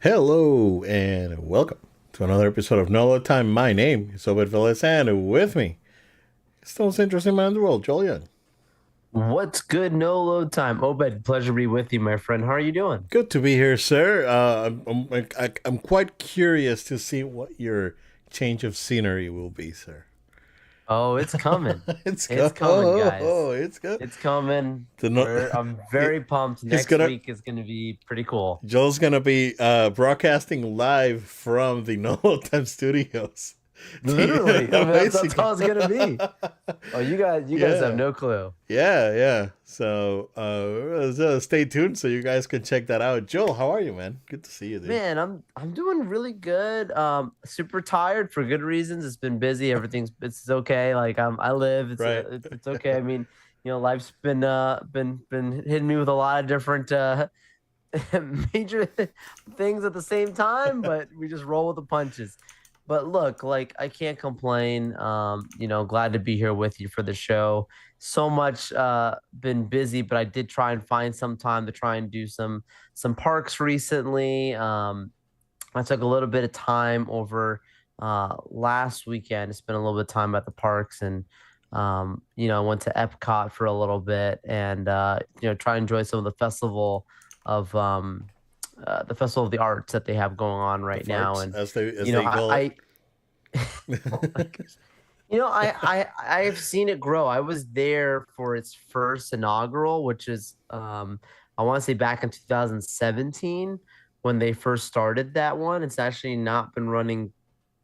Hello and welcome to another episode of No Load Time. My name is Obed Velez, and with me is the most interesting man in the world, Joel Young. What's good? No load time. Obed, pleasure to be with you, my friend. How are you doing? Good to be here, sir. I'm quite curious to see what your change of scenery will be, sir. Oh, it's coming. It's It's go. coming, guys. It's good. It's coming. The no, I'm very pumped. he's Next gonna week is going to be pretty cool. Joel's gonna be broadcasting live from the No Load Time studios. Literally, I mean, that's Basically, how it's going to be. Oh, you guys have yeah. no clue. Yeah. So, stay tuned so you guys can check that out. Joel, how are you, man? Good to see you, dude. Man, I'm doing really good. Super tired for good reasons. It's been busy. It's okay. Like I live. Right. It's okay. I mean, life's been hitting me with a lot of different major things at the same time, but we just roll with the punches. But look, like I can't complain. Glad to be here with you for the show. So much been busy, but I did try and find some time to try and do some parks recently. I took a little bit of time over last weekend to spend a little bit of time at the parks and I went to Epcot for a little bit and try and enjoy some of of the festival of the arts that they have going on The right now. farts, And as you know, they call it. I oh my gosh. I've seen it grow. I was there for its first inaugural, which is I want to say back in 2017 when they first started that one. It's actually not been running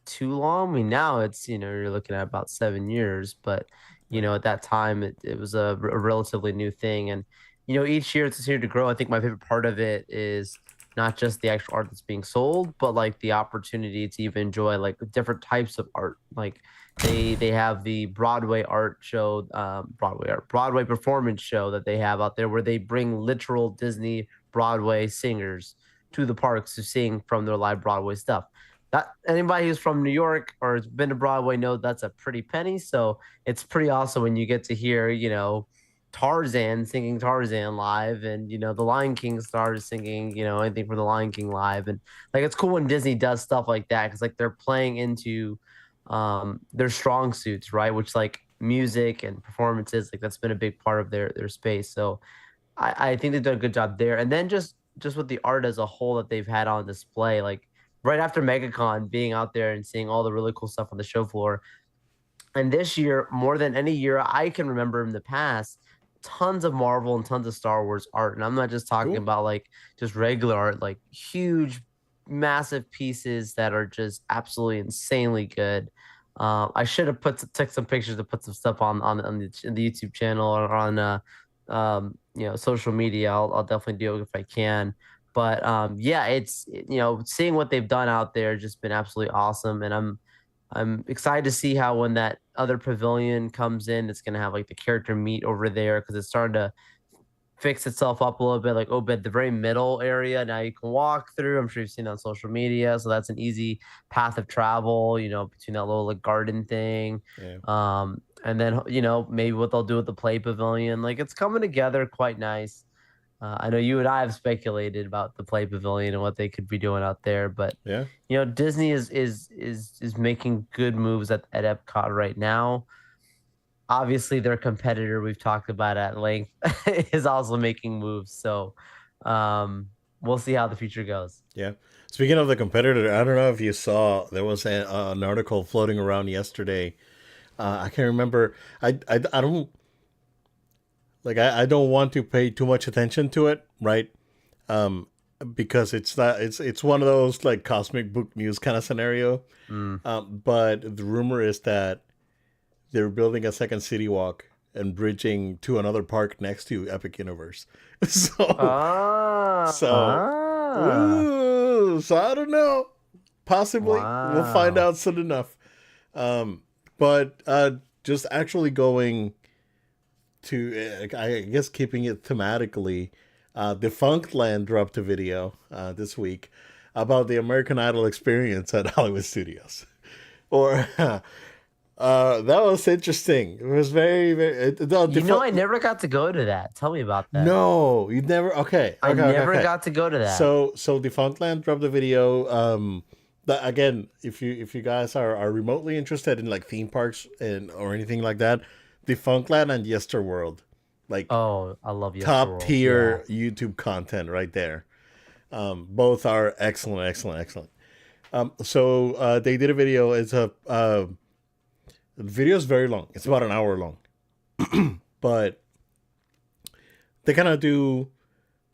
too long. I mean, now it's, you're looking at about 7 years, but Right. at that time it was a relatively new thing. And each year it's continued to grow. I think my favorite part of it is not just the actual art that's being sold, but like the opportunity to even enjoy like different types of art. Like they have the Broadway art show, Broadway performance show that they have out there where they bring literal Disney Broadway singers to the parks to sing from their live Broadway stuff. That anybody who's from New York or has been to Broadway knows that's a pretty penny. So it's pretty awesome when you get to hear, Tarzan singing Tarzan live, and the Lion King stars singing, anything from the Lion King live, and like it's cool when Disney does stuff like that because like they're playing into their strong suits, right? Which like music and performances, like that's been a big part of their space. So I think they've done a good job there. And then just with the art as a whole that they've had on display, like right after MegaCon, being out there and seeing all the really cool stuff on the show floor. And this year, more than any year I can remember in the past, tons of Marvel and tons of Star Wars art. And I'm not just talking Cool. about like just regular art, like huge, massive pieces that are just absolutely insanely good. I should have took some pictures to put some stuff on the YouTube channel or on social media. I'll definitely do it if I can. But yeah, it's seeing what they've done out there just been absolutely awesome, and I'm excited to see how when that other pavilion comes in, it's gonna have like the character meet over there because it's starting to fix itself up a little bit. Like Obed, the very middle area now you can walk through. I'm sure you've seen it on social media, so that's an easy path of travel. Between that little like garden thing, Yeah. and then maybe what they'll do with the play pavilion. Like it's coming together quite nice. I know you and I have speculated about the play pavilion and what they could be doing out there, but Yeah. Disney is making good moves at Epcot right now. Obviously, their competitor we've talked about at length is also making moves. So um, we'll see how the future goes. Yeah. Speaking of the competitor, I don't know if you saw there was an article floating around yesterday. I can't remember. I don't I don't want to pay too much attention to it, right? Um, because it's not it's one of those like cosmic book news kind of scenario. Mm. But the rumor is that they're building a second city walk and bridging to another park next to Epic Universe. So Ah, so ah, so I don't know. Possibly we'll find wow. out soon enough. But just actually going to I guess keeping it thematically, Defunctland dropped a video this week about the American Idol experience at Hollywood Studios. Or That was interesting. It was very, very. You know, I never got to go to that. Tell me about that. No, you never. Okay, I okay, okay, never okay. got to go to that. So Defunctland dropped the video. That again, if you guys are remotely interested in like theme parks and or anything like that, Defunctland and Yesterworld, like Oh, I love top Yesterworld. Yeah. tier YouTube content right there. Both are excellent, excellent, excellent. So they did a video. It's a the video is very long. It's about an hour long, but they kind of do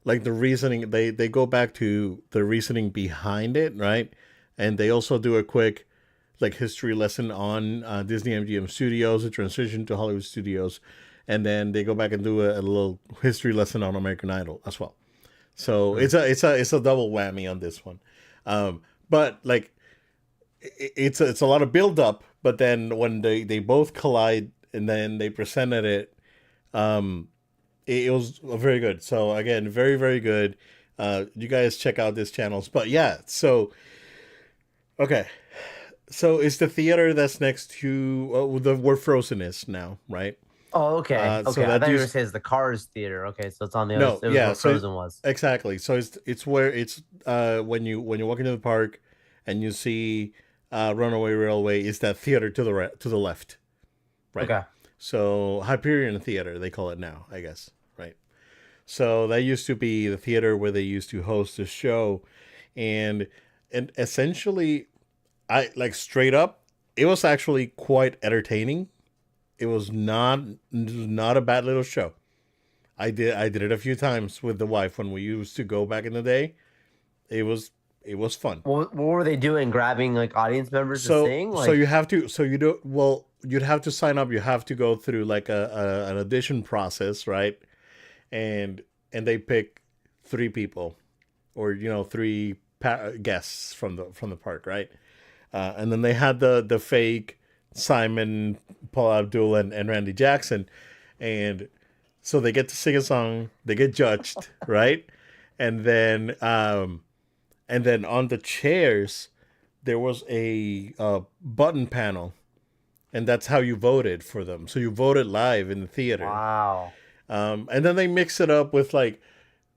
like the reasoning. They go back to the reasoning behind it, right? And they also do a quick like history lesson on Disney MGM Studios, the transition to Hollywood Studios, and then they go back and do a little history lesson on American Idol as well. So Hmm. it's a double whammy on this one. But like it's a lot of build up, but then when they both collide and then they presented it, um, it was very good. So again, very very good. You guys check out this channels, but yeah. So okay, so it's the theater that's next to the where Frozen is now, right? Oh, okay. So Okay. I that thought you were used saying it's the Cars Theater. Okay, so it's on the other. no, It was yeah. where So Frozen was. exactly. So it's where it's when you walk into the park and you see Runaway Railway is that theater to the to the left, right? Okay. So Hyperion Theater they call it now, I guess, right? So that used to be the theater where they used to host the show, and essentially, I like straight up, it was actually quite entertaining. It was not a bad little show. I did it a few times with the wife when we used to go back in the day. It was it was fun. What were they doing? Grabbing like audience members to So sing? so Like, you have to so you do well you'd have to sign up. You have to go through like an audition process, right? And they pick three people or three guests from the park, right? And then they had the fake Simon, Paul Abdul, and Randy Jackson, and so they get to sing a song, they get judged, right? And then on the chairs there was a button panel, and that's how you voted for them. So you voted live in the theater, wow. and then they mix it up with like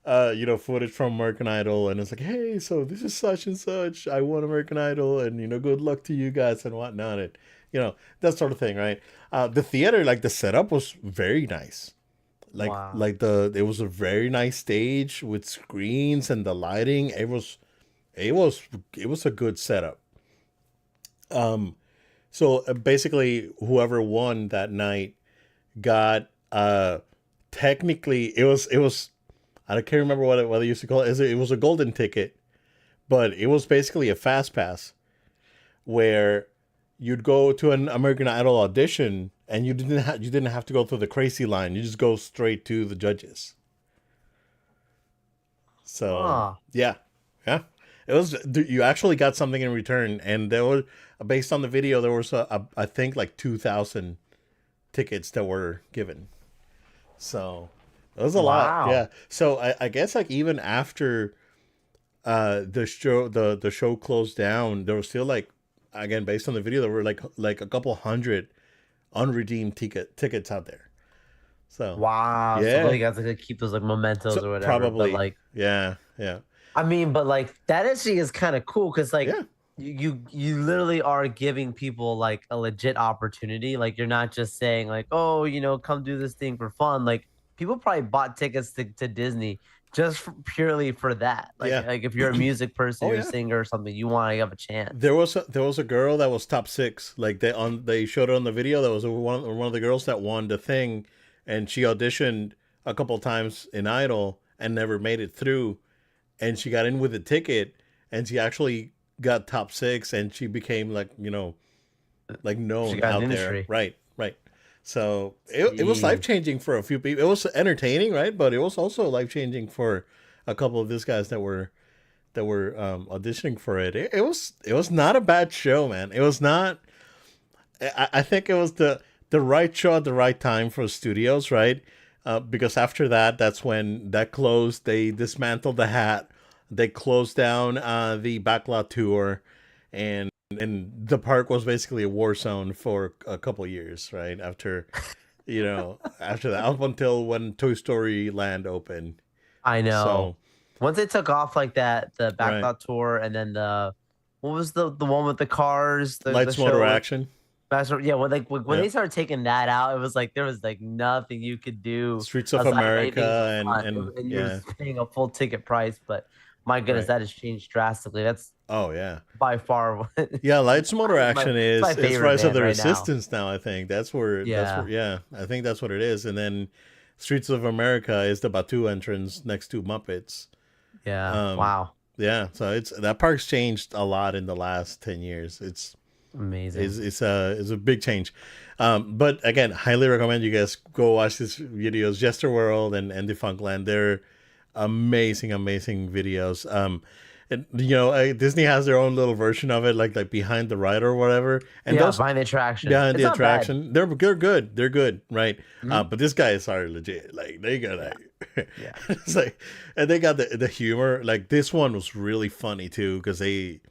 footage from American Idol, and it's like, hey, so this is such and such. I won American Idol, and good luck to you guys and whatnot, and that sort of thing, right? The theater, like the setup was very nice. Wow. It was a very nice stage with screens and the lighting. It was a good setup. Um, so basically, whoever won that night got technically it was I can't remember what they used to call it. It was a golden ticket, but it was basically a fast pass where you'd go to an American Idol audition and you didn't have to go through the crazy line. You just go straight to the judges. So Huh. yeah, yeah, it was. You actually got something in return, and there was based on the video there was I think like 2,000 tickets that were given. So it was a lot. Yeah. Wow. So I guess like even after the show closed down, there was still like again based on the video there were like a couple hundred unredeemed tickets out there. So Wow. So yeah. like, you got to keep those like mementos So or whatever. But probably like, yeah yeah I mean, but like that actually is kind of cool because like yeah. you literally are giving people like a legit opportunity. Like you're not just saying like, oh, come do this thing for fun. Like people probably bought tickets to Disney just purely for that. Like Yeah. like if you're a music person, Oh you're a yeah. singer or something, you want to have a chance. There was a girl that was top six. Like they showed it on the video. That was one of the girls that won the thing, and she auditioned a couple times in Idol and never made it through. And she got in with a ticket, and she actually got top six, and she became like like She known got an out there. industry. Right, right. So it was life Jeez. changing for a few people. It was entertaining, right? But it was also life changing for a couple of these guys that were auditioning for it. It was not a bad show, man. It was not. I think it was the right show at the right time for studios, right? Because after that, that's when that closed. They dismantled the hat. They closed down the backlot tour, and and the park was basically a war zone for a couple years, right? After after that, up until when Toy Story Land opened. I know. So Once they took off like that, the right, Backlot tour, and then the what was the one with the cars, the Lights Motor show. Action. Yeah, when Yeah, they started taking that out, it was like there was like nothing you could do Streets of aside of anything in the America, front, and and you're yeah, paying a full ticket price. But my goodness, right. that has changed drastically. That's Oh yeah. by far Yeah, Lights Motor it's Action my is favorite Rise of band the right now. Resistance now. I think that's where Yeah, yeah, I think that's what it is. And then Streets of America is the Batu entrance next to Muppets. yeah. Um, Wow, yeah, so it's that park's changed a lot in the last 10 years. amazing. It's a big change. But again, highly recommend you guys go watch these videos. Jester World and Defunctland. They're amazing, amazing videos. And Disney has their own little version of it, like behind the ride or whatever. And Yeah, those behind the attraction, behind it's the not bad. attraction, they're good. They're good, right? Mhm. But this guys are legit. Like they got Yeah, like, yeah. it's like, and they got the humor. Like this one was really funny too because it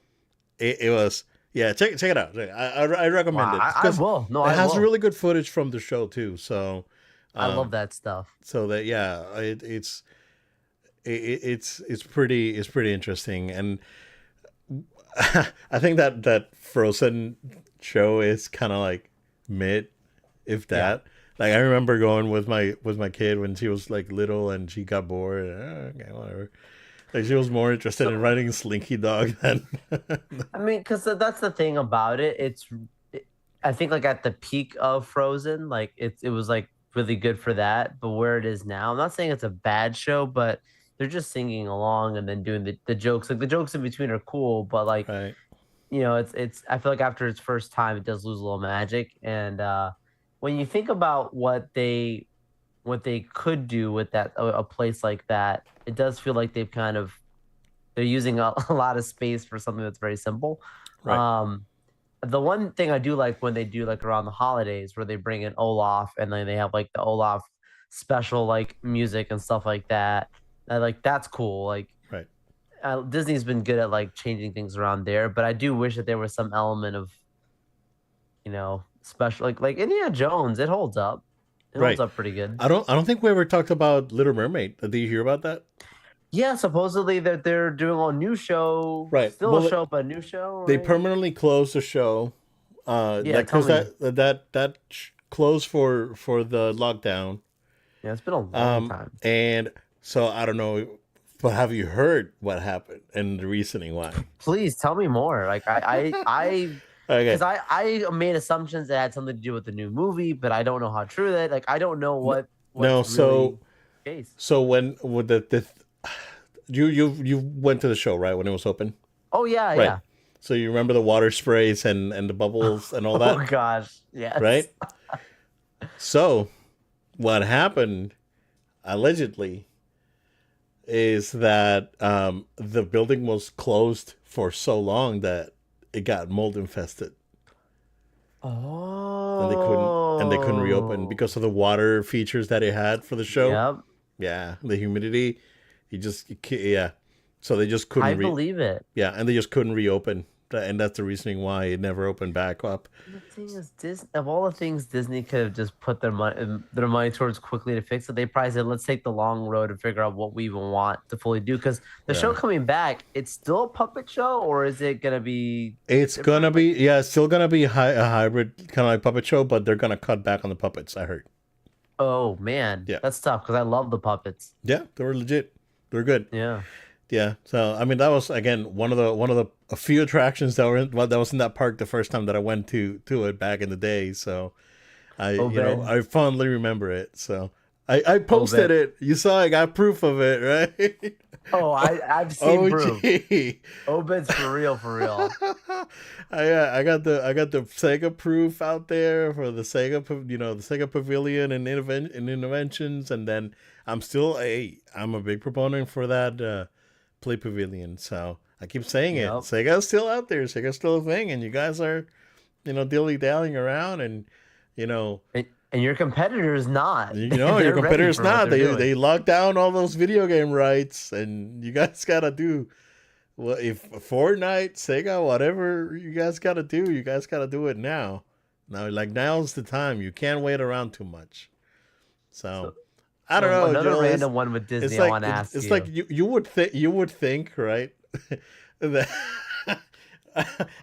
was yeah. Check it out. I recommend Wow, it I because will. No, it I has will. really good footage from the show too. So I love um that stuff. so that yeah, it's pretty interesting. And I think that Frozen show is kind of like mid, if Yeah. that. Like I remember going with my kid when she was like little and she got bored. Okay, whatever. Like she was more interested in So riding Slinky Dog than I mean, because that's the thing about it. I think like at the peak of Frozen, like it was like really good for that. But where it is now, I'm not saying it's a bad show, but they're just singing along and then doing the jokes. Like the jokes in between are cool, but like right, it's. I feel like after its first time, it does lose a little magic. And when you think about what they could do with a place like that, it does feel like they're using a lot of space for something that's very simple. right, Um, the one thing I do like when they do like around the holidays where they bring in Olaf and then they have like the Olaf special like music and stuff like that. Like that's cool. Like right. Disney's been good at like changing things around there, but I do wish that there was some element of special like Indiana Jones. It holds up. It holds Right. up pretty good. I don't think we ever talked about Little Mermaid. Did you hear about that? Yeah, supposedly that they're doing a new show, Right. still a Well, show, but a new show, they right? permanently closed the show. Yeah, Like tell because me. that closed for the lockdown. Yeah, it's been a long time. And so I don't know, but have you heard what happened and the reasoning why? Please tell me more. Like Okay. because I made assumptions that had something to do with the new movie, but I don't know how true that. Like I don't know No. what's really the case. So when with the you went to the show right when it was open, Oh yeah, right? yeah. So you remember the water sprays and the bubbles and all Oh that, gosh, yes. right? So what happened allegedly is that the building was closed for so long that it got mold infested and they couldn't reopen Oh, because of the water features that it had for the show. yep. Yeah, the humidity, yeah. So they just I couldn't believe it. yeah, and they just couldn't reopen, and that's the reasoning why it never opened back up. The thing is, of all the things Disney could have just put their money towards quickly to fix it, they probably said, "Let's take the long road and figure out what we even want to fully do." Because the show Yeah, coming back, it's still a puppet show, or is it gonna be it's gonna different? Like, be yeah, it's still gonna be a hybrid kind of like puppet show, but they're gonna cut back on the puppets. I heard. oh man, Yeah, that's tough because I love the puppets. yeah, they were legit. They're good. Yeah, Yeah. So I mean, that was again one of the a few attractions that well, that was in that park the first time that I went to it back in the day. So Obed, I fondly remember it. So I posted Obed. it. You saw I got proof of it, right? Oh, I've seen Oh proof. gee. Obed's for real, for real. I got the Sega proof out there for the the Sega Pavilion and interventions, and then I'm a big proponent for that Play Pavilion. So I keep saying it. Yep. Sega's still out there. Sega's still a thing, and you guys are dilly dallying around, and you know And your competitor is not. your They're ready competitors for what not. they're They doing. lock down all those video game rights, and you guys gotta do Well, if Fortnite, Sega, whatever you guys got to do, you guys got to do it now. Now, like now's the time. You can't wait around too much. So, So I don't so know, another Joel. random one with It's Disney I like want to ask it's like you. you would think, right? that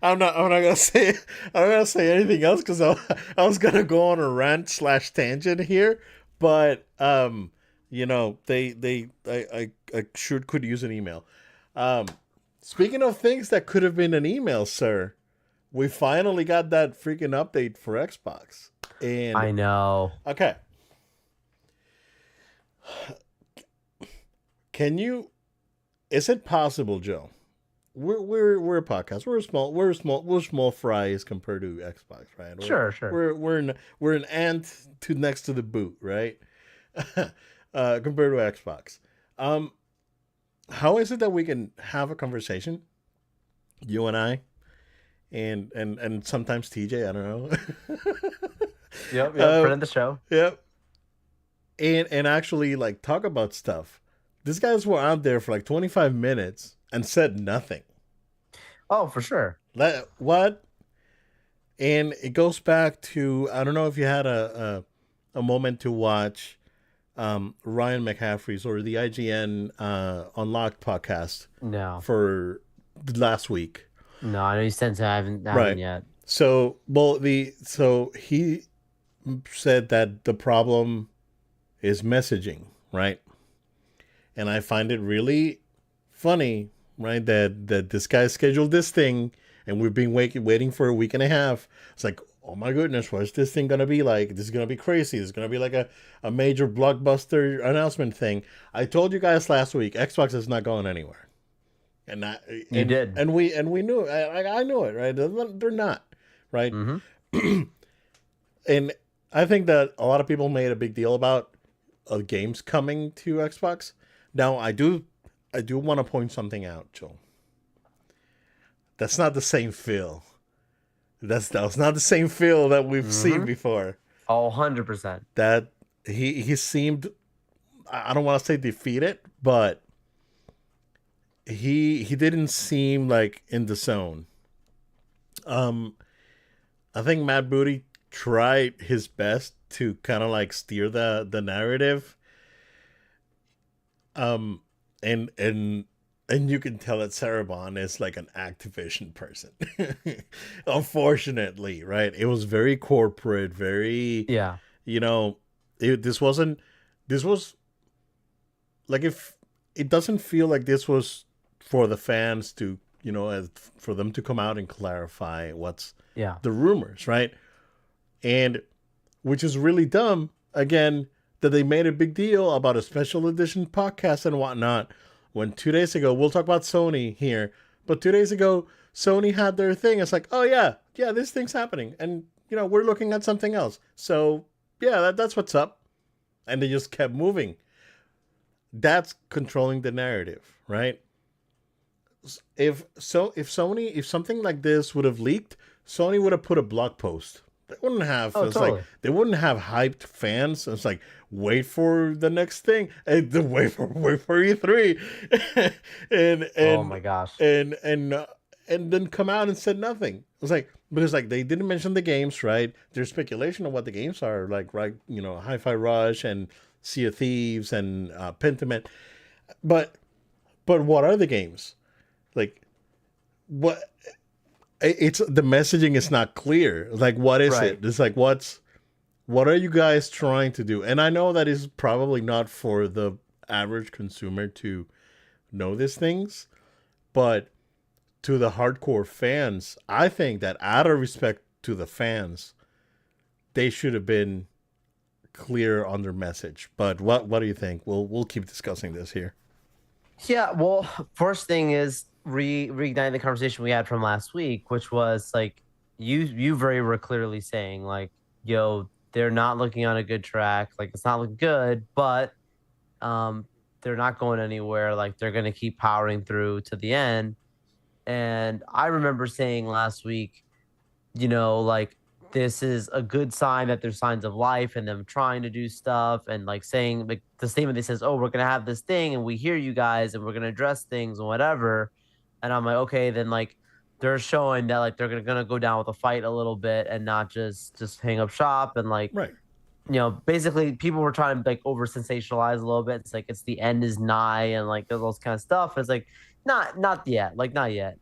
I'm not gonna say I'm not gonna say anything else because I was gonna go on a rant slash tangent here, but I should could use an email. Um, Speaking of things that could have been an email, sir, we finally got that freaking update for Xbox. And I know. okay, can you? Is it possible, Joe? We're a podcast. We're small fries compared to Xbox, right? We're Sure, sure. we're we're an, we're an ant to next to the boot, right? Compared to Xbox. Um, how is it that we can have a conversation, you and I, and sometimes TJ, I don't know. Yep, yep. uh, Friend of the show. yeah, and actually like talk about stuff. These guys were out there for like 25 minutes and said nothing. Oh, for sure. What? And it goes back to I don't know if you had a moment to watch Ryan McCaffrey's or the IGN Unlocked podcast No, for last week, no. I know you sent it. I haven't right? yet. So, well, the so he said that the problem is messaging, right? And I find it really funny, right? That this guy scheduled this thing, and we've been waiting for a week and a half. It's like, oh my goodness, what's this thing gonna be like? This is gonna be crazy. This is gonna be like a major blockbuster announcement thing. I told you guys last week, Xbox is not going anywhere, and I, You did. and we knew, I knew it, right? They're not, right? Mm-hmm. And I think that a lot of people made a big deal about games coming to Xbox. Now I do want to point something out, Joel. That's not the same feel. That's not the same feel that we've seen Mm-hmm. before. Oh, 100%. That he seemed I don't want to say defeated, but he didn't seem like in the zone. Um I think Matt Booty tried his best to kind of like steer the narrative. Um and you can tell that Cerebon is like an Activision person. Unfortunately, right? It was very corporate, very Yeah. you know, this wasn't. This was like if it doesn't feel like this was for the fans to for them to come out and clarify what's Yeah. the rumors, right? And which is really dumb. Again, that they made a big deal about a special edition podcast and whatnot. When 2 days ago, we'll talk about Sony here, but 2 days ago, Sony had their thing. It's like, oh yeah, yeah, this thing's happening, and we're looking at something else. So yeah, that's what's up, and they just kept moving. That's controlling the narrative, right? If Sony if something like this would have leaked, Sony would have put a blog post. They wouldn't have. Oh, It's like totally. they wouldn't have hyped fans. It's like wait for the next thing. And the wait for E3, and Oh and my gosh. and and uh, and then come out and said nothing. It was like because like they didn't mention the games, right? There's speculation of what the games are like, right? Hi-Fi Rush and Sea of Thieves and Pentiment, but what are the games? Like what it's the messaging is not clear. Like what is Right. it? It's like what are you guys trying to do? And I know that is probably not for the average consumer to know these things, but to the hardcore fans, I think that out of respect to the fans, they should have been clear on their message. But what do you think? We'll keep discussing this here. Yeah. Well, first thing is reigniting the conversation we had from last week, which was like you very were clearly saying like, yo, they're not looking on a good track. Like it's not looking good, but um, they're not going anywhere. Like they're gonna keep powering through to the end. And I remember saying last week, like this is a good sign that there's signs of life and them trying to do stuff and like saying like the statement that says, "Oh, we're gonna have this thing and we hear you guys and we're gonna address things and whatever." and I'm like, okay, then like they're showing that like they're gonna go down with a fight a little bit and not just hang up shop and like Right. basically people were trying to like over sensationalize a little bit. It's like it's the end is nigh and like those kind of stuff. It's like not yet, like not yet.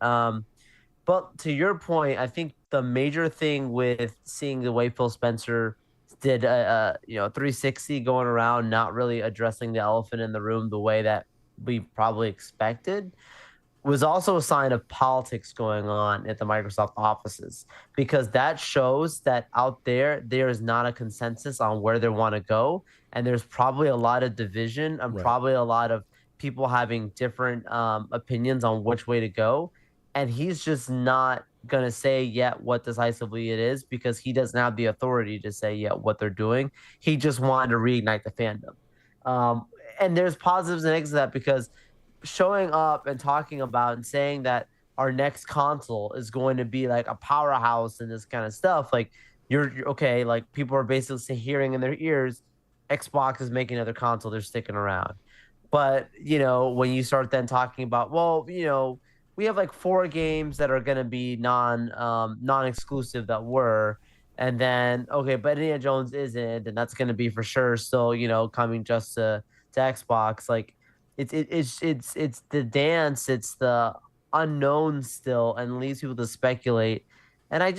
But to your point, I think the major thing with seeing the way Phil Spencer did a 360 going around, not really addressing the elephant in the room the way that we probably expected was also a sign of politics going on at the Microsoft offices because that shows that out there is not a consensus on where they want to go. And there's probably a lot of division and Right. probably a lot of people having different opinions on which way to go. And he's just not going to say yet what decisively it is because he doesn't have the authority to say yet what they're doing. He just wanted to reignite the fandom. Um, and there's positives and negatives of that because showing up and talking about and saying that our next console is going to be like a powerhouse and this kind of stuff, like you're okay. Like people are basically hearing in their ears, Xbox is making another console, they're sticking around. But when you start then talking about, well, we have like 4 games that are going to be non-exclusive that were, and then okay, but Indiana Jones isn't, and that's going to be for sure still coming just to Xbox. Like it's the dance, it's the unknown still, and leaves people to speculate. And I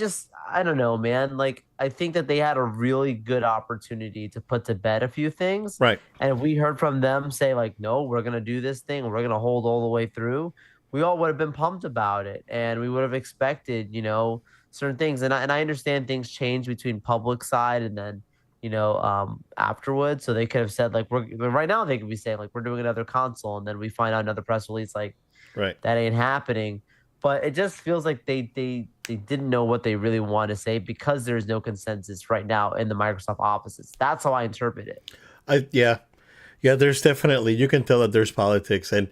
don't know, man. Like I think that they had a really good opportunity to put to bed a few things. Right. And if we heard from them say like, no, we're gonna do this thing, we're gonna hold all the way through, we all would have been pumped about it, and we would have expected, certain things. And I understand things change between public side and then afterwards. So they could have said like right now they could be saying like we're doing another console, and then we find out another press release like Right. that ain't happening. But it just feels like they didn't know what they really want to say because there's no consensus right now in the Microsoft offices. That's how I interpret it. Yeah. Yeah, there's definitely, you can tell that there's politics, and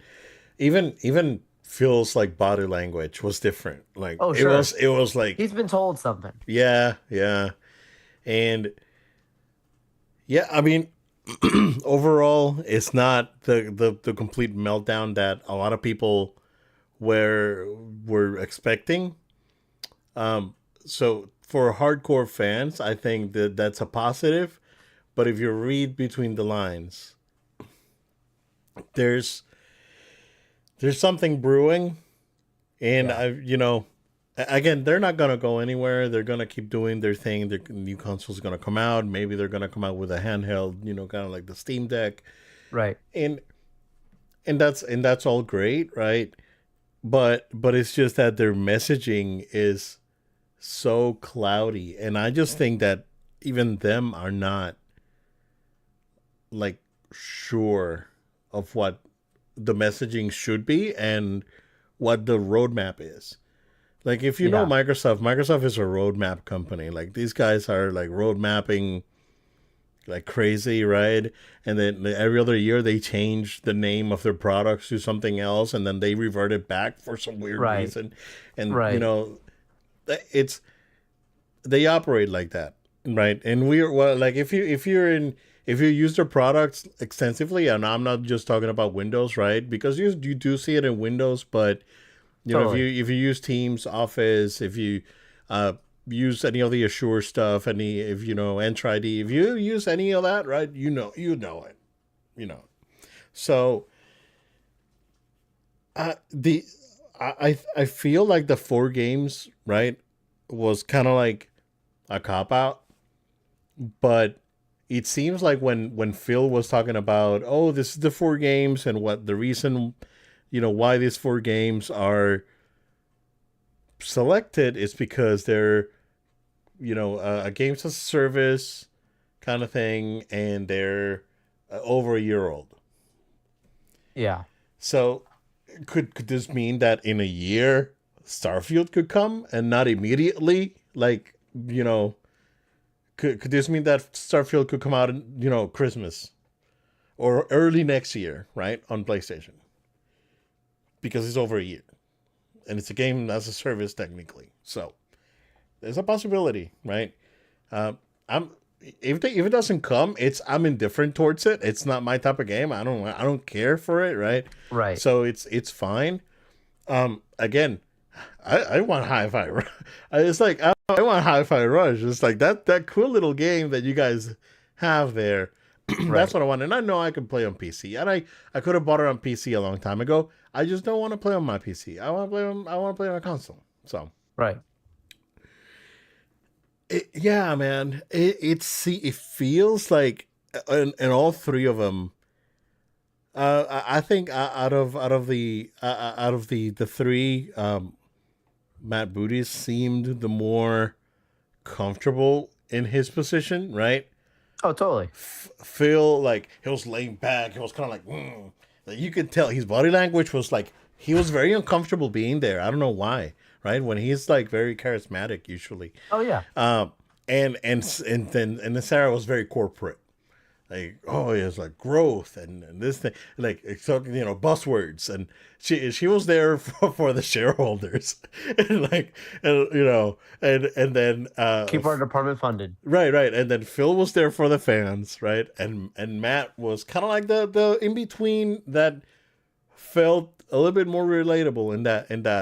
even feels like body language was different. Like Oh, it was sure. it was like, He's been told something. yeah, yeah. And yeah, I mean, overall it's not the complete meltdown that a lot of people were expecting. So for hardcore fans, I think that that's a positive. But if you read between the lines, there's there's something brewing, and Yeah. again, they're not gonna go anywhere. They're gonna keep doing their thing. Their new console's gonna come out. Maybe they're gonna come out with a handheld, kind of like the Steam Deck, Right. and that's all great, right? But it's just that their messaging is so cloudy, and I just think that even them are not like sure of what the messaging should be and what the roadmap is. Like if you know Yeah. Microsoft is a roadmap company. Like these guys are like road mapping like crazy, right? And then every other year they change the name of their products to something else, and then they revert it back for some weird Right. reason. And Right. it's they operate like that, right? And we're well, like if you use their products extensively, and I'm not just talking about Windows, right? Because you do see it in Windows, but Totally. if you use Teams, Office, if you uh, use any of the Azure stuff, any if you know Entra ID, if you use any of that, right? You know it, you know. So the I feel like the 4 games, right, was kind of like a cop out, but it seems like when Phil was talking about, oh, this is the 4 games and what the reason, why these 4 games are selected is because they're a games as a service kind of thing, and they're over a year old. Yeah. So could this mean that in a year Starfield could come and not immediately? Like could this mean that Starfield could come out in Christmas or early next year, right, on PlayStation? Because it's over a year and it's a game as a service technically. So there's a possibility, right? I'm if it doesn't come, I'm indifferent towards it. It's not my type of game. I don't care for it, right? Right. So it's fine. Again, I want Hi-Fi. It's like I want Hi-Fi Rush. It's like that cool little game that you guys have there. That's Right. what I want, and I know I can play on PC, and I could have bought it on PC a long time ago. I just don't want to play on my PC. I want to play on a console. So Right. yeah, man, it feels like, and all three of them. I think out of the three, Matt Booty seemed the more comfortable in his position, right? Oh, totally. Phil, like, he was laying back. He was kind of like, like, you could tell his body language was like he was very uncomfortable being there. I don't know why, right? When he's like very charismatic, usually, Oh yeah. um, and then Sarah was very corporate, like, oh, it's like growth and this thing, like, it's talking, buzzwords, and she was there for the shareholders, and like, and then Keep our department funded. right, and then Phil was there for the fans, right, and Matt was kind of like the in between that felt a little bit more relatable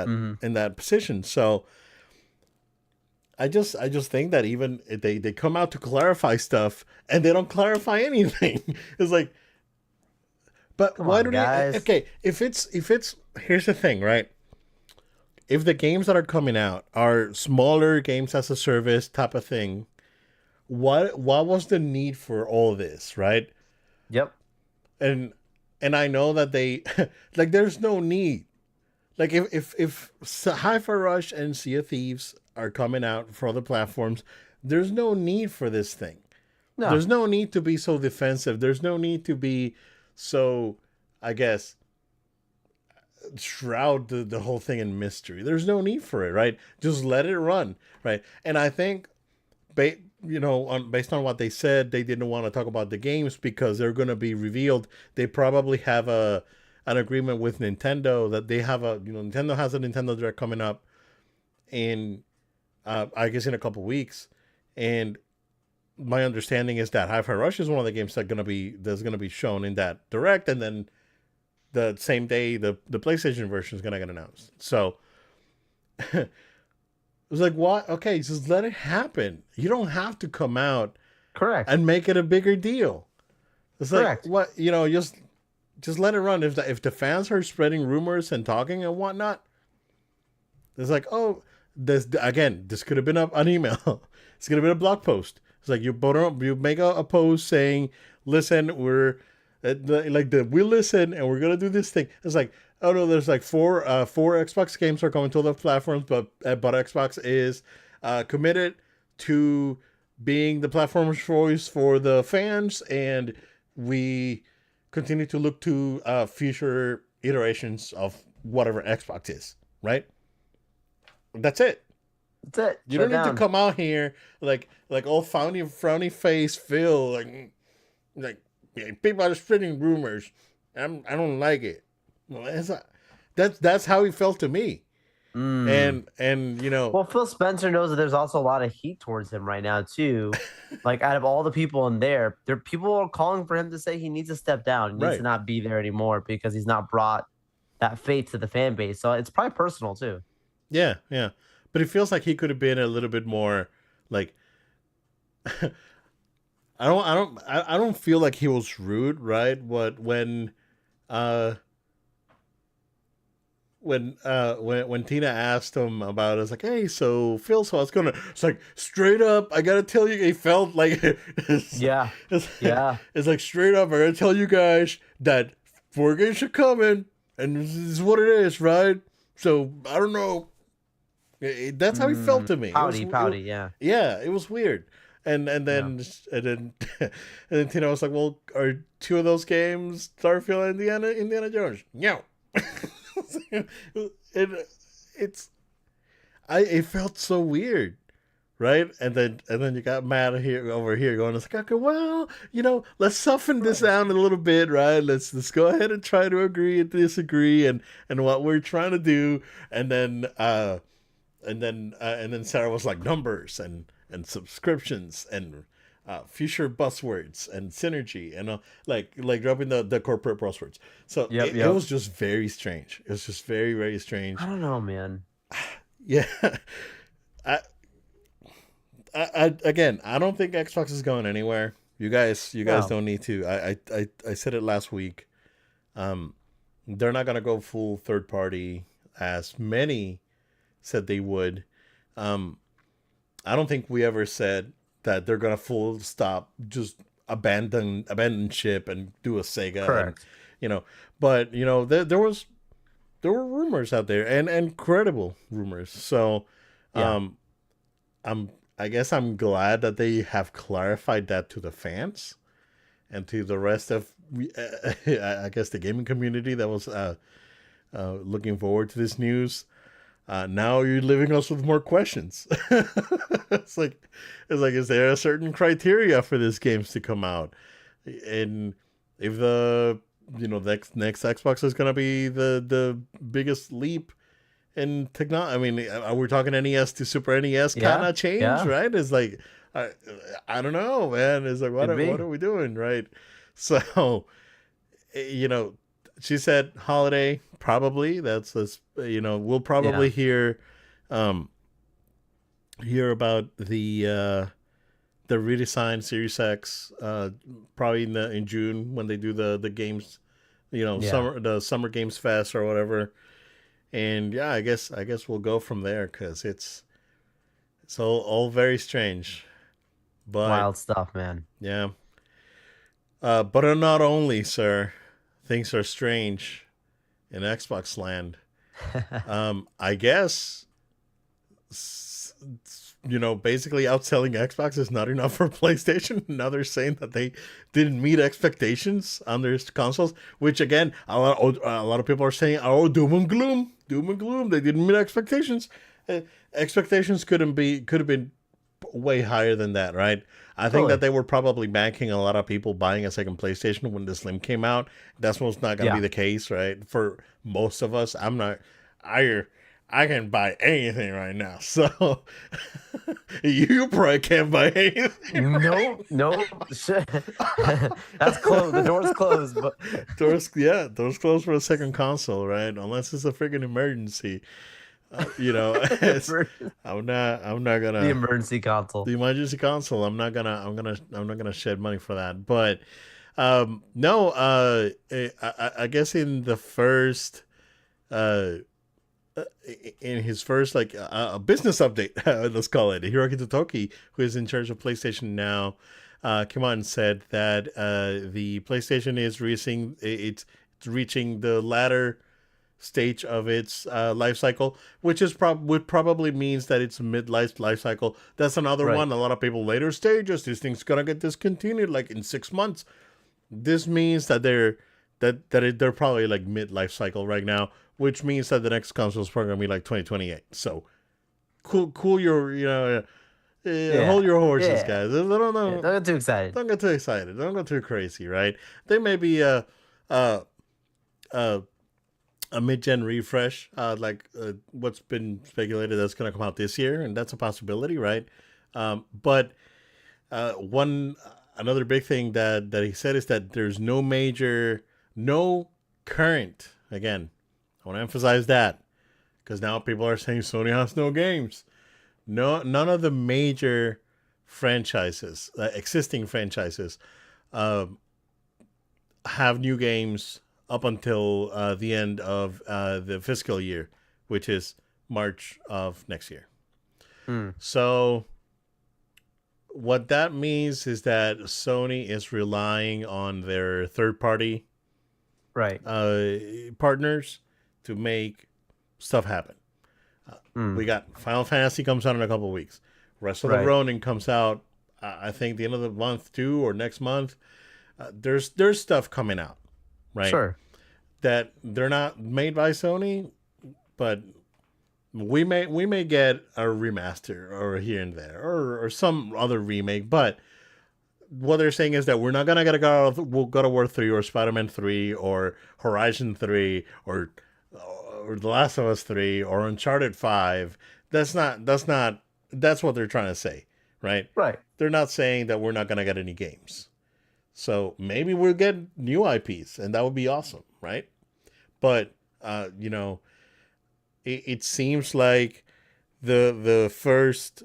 Hmm. in that position. So I just think that even if they come out to clarify stuff and they don't clarify anything. It's like, but Come why on, do they? guys. Okay, if it's here's the thing, right? If the games that are coming out are smaller games as a service type of thing, what was the need for all this, right? Yep. And I know that they like, there's no need. Like, if Hi-Fi Rush and Sea of Thieves are coming out for other platforms, there's no need for this thing. No. There's no need to be so defensive. There's no need to be so, I guess, shroud the whole thing in mystery. There's no need for it, right? Just let it run, right? And I think, based on what they said, they didn't want to talk about the games because they're going to be revealed. They probably have an agreement with Nintendo that they have Nintendo has a Nintendo Direct coming up in, I guess, in a couple weeks, and my understanding is that Hi-Fi Rush is one of the games that's gonna be shown in that direct, and then the same day the PlayStation version is gonna get announced. So it was like, what? Okay, just let it happen. You don't have to come out Correct. and make it a bigger deal. It's like, Correct. what, just let it run. If the fans are spreading rumors and talking and whatnot, it's like, oh, this could have been an email. This could have been a blog post. It's like, you make a post saying, listen, we listen and we're gonna do this thing. It's like, oh no, there's like four Xbox games are coming to other platforms, but Xbox is committed to being the platform of choice for the fans, and we continue to look to future iterations of whatever Xbox is, right? That's it. That's it. You don't Shut need to down. come out here like all frowny face Phil, like, yeah, people are spreading rumors. I don't like it. Well, that's how he felt to me. Mm. And Well, Phil Spencer knows that there's also a lot of heat towards him right now too. Like out of all the people in there people are calling for him to say he needs to step down. He needs to right. not be there anymore because he's not brought that faith to the fan base. So it's probably personal too. Yeah, yeah. But it feels like he could have been a little bit more like, I don't feel like he was rude, right? But uh when Tina asked him about it, it's like, hey, so Phil, so I was gonna, it's like, straight up, I gotta tell you, he felt like Yeah. it's, Yeah. it's like, straight up, I gotta tell you guys that 4 games are coming, and this is what it is, right? So I don't know. That's how he felt Mm. to me. Pouty, pouty. Yeah. Yeah, it was weird. Yeah. And then and then Tina was like, well, are two of those games Starfield and Indiana Jones? No. it it's it felt so weird, right? And then you got Matt here over here going, it's like, okay, well, let's soften this Right. down a little bit, right? Let's go ahead and try to agree and disagree, and what we're trying to do. And then Sarah was like, numbers and subscriptions, and future buzzwords and synergy and like dropping the corporate buzzwords. So Yep, it yep. was just very strange. It was just very very I strange. don't know, man. Yeah. I, I again, I don't think Xbox is going anywhere. You guys No. don't need to. I said it last week. Um, they're not gonna go full third party as many said they would. Um, I don't think we ever said that they're gonna full stop just abandon ship and do a Sega and Correct. you know. But there were rumors out there and credible rumors. So Yeah. um, I'm I guess I'm glad that they have clarified that to the fans and to the rest of I guess the gaming community that was looking forward to this news. Now you're leaving us with more questions. it's like is there a certain criteria for these games to come out? And if the next Xbox is gonna be the biggest leap in technology. I mean, we're talking NES to Super NES kind Yeah. of change, Yeah. right? It's like I, I don't know, man. It's like Could what be. are we doing, right? So you know, she said holiday probably. We'll Yeah. probably um, hear about the redesigned Series X probably in June when they do the games, Yeah. the Summer Games Fest or whatever. And yeah, I guess we'll go from there because it's all very strange. But Wild stuff, man. yeah, but not only, sir, things are strange in Xbox land. I guess basically outselling Xbox is not enough for PlayStation. Now they're saying that they didn't meet expectations on their consoles, which again, a lot of people are saying, "Oh, doom and gloom, doom and gloom." They didn't meet expectations. Expectations could have been way higher than that, right? I think that Totally. they were probably banking a lot of people buying a second PlayStation when the Slim came out. That's what's not going to be Yeah. the case, right? For most of us, I'm not. I I can buy anything right now, so you probably can't buy anything. No, no. That's closed. The door's closed, but Doors closed for a second console, right? Unless it's a freaking emergency. It's, the I'm not gonna emergency console. the emergency console. I'm not gonna shed money for that. But no, I guess uh, in his first like business update, let's call it, Hiroki Totoki, who is in charge of PlayStation now, came out and said that the PlayStation is reaching the latter stage of its life cycle, which would probably means that it's life cycle. That's another Right. one. A lot of people later stages. This thing's gonna get discontinued like in 6 months. This means that they're probably like mid life cycle right now, which means that the next console is probably gonna be like 2028. So cool your Yeah. hold your horses, Yeah. guys. Don't Yeah. Don't get too excited. don't get too excited. Don't go too crazy, right? There may be a a, a mid-gen refresh, what's been speculated that's going to come out this year, and that's a possibility, right? But one another big thing that he said is that there's no current. Again, I want to emphasize that because now people are saying Sony has no games. No, none of the major franchises, existing franchises, um, have new games up until the end of the fiscal year, which is March of next year. Hmm. So, what that means is that Sony is relying on their third party Right. partners to make stuff happen. Hmm. We got Final Fantasy comes out in a couple of weeks. Rest of the Right. Ronin comes out, I think, the end of the month too, or next month. There's stuff coming out, right? Sure. That they're not made by Sony, but we may get a remaster or here and there or some other remake. But what they're saying is that we're not gonna get a God of War 3 or Spider-Man 3 or Horizon 3 or The Last of Us 3 or Uncharted 5. That's what they're trying to say, right? Right. they're not saying that we're not gonna get any games. So maybe we'll get new IPs, and that would be awesome, right? But you know, it seems like the first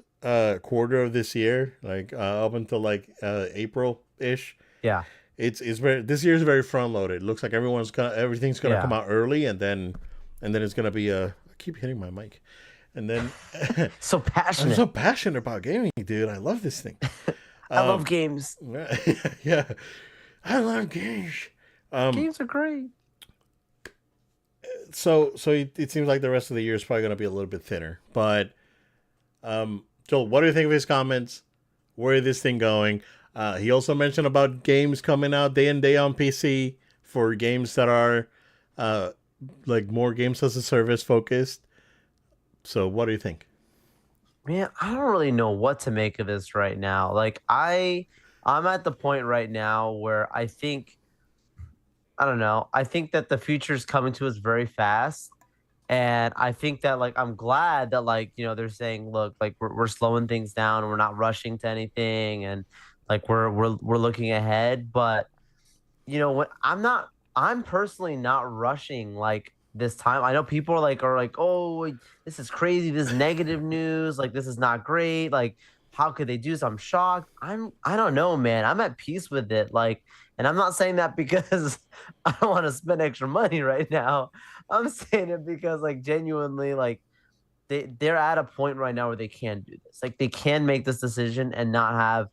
quarter of this year, like up until like April ish, Yeah. it's very this year's very front loaded. Looks like everything's gonna come Yeah. out early, and then it's gonna be a. I keep hitting my mic, and then So I'm passionate. so passionate about gaming, dude. I love this thing. I love Um, games. yeah, I love games. Um, Games are great. so it seems like the rest of the year is probably gonna be a little bit thinner. But Joel, what do you think of his comments? Where is this thing going? He also mentioned about games coming out day and day on PC for games that are uh, like more games as a service focused. So, what do you think? Man, I don't really know what to make of this right now. I'm at the point right now where I don't know. I think that the future is coming to us very fast. And I think that like I'm glad that like, they're saying, look, like we're slowing things down and we're not rushing to anything and like we're looking ahead. But what I'm personally not rushing like this time. I know people are like, oh, this is crazy, this is negative news, like this is not great. Like, how could they do this? I'm shocked. I don't know, man. I'm at peace with it. Like, and I'm not saying that because I don't want to spend extra money right now. I'm saying it because like genuinely, like they're at a point right now where they can do this. Like they can make this decision and not have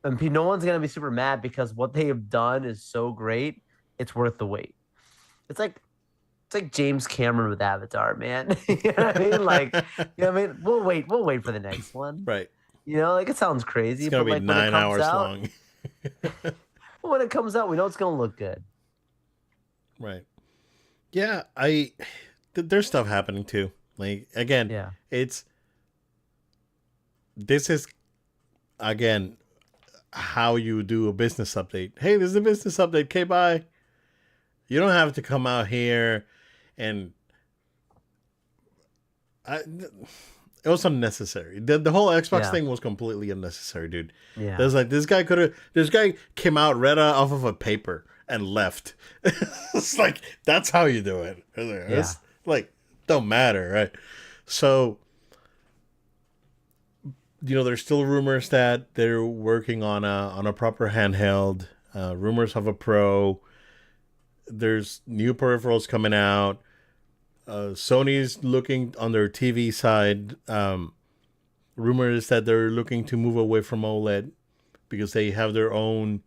and no one's gonna be super mad because what they have done is so great. It's worth the wait. It's like James Cameron with Avatar, man. You know what I mean? Like, I mean? We'll wait for the next one. Right. Like it sounds It's crazy, gonna but be like when it nine comes hours out, long. when it comes out, we know it's gonna look good. Right. Yeah. There's stuff happening too. Like again, Yeah. it's this is again how you do a business update. Hey, this is a business update. Okay, bye. You don't have to come out here and I, it was unnecessary. The whole Xbox Yeah. thing was completely unnecessary, dude. Yeah. There's like this guy came out, read off of a paper and left. It's like that's how you do it. Yeah. It's like don't matter, right? So there's still rumors that they're working on a proper handheld. Rumors of a Pro. There's new peripherals coming out. Sony's looking on their TV side. Rumors that they're looking to move away from OLED because they have their own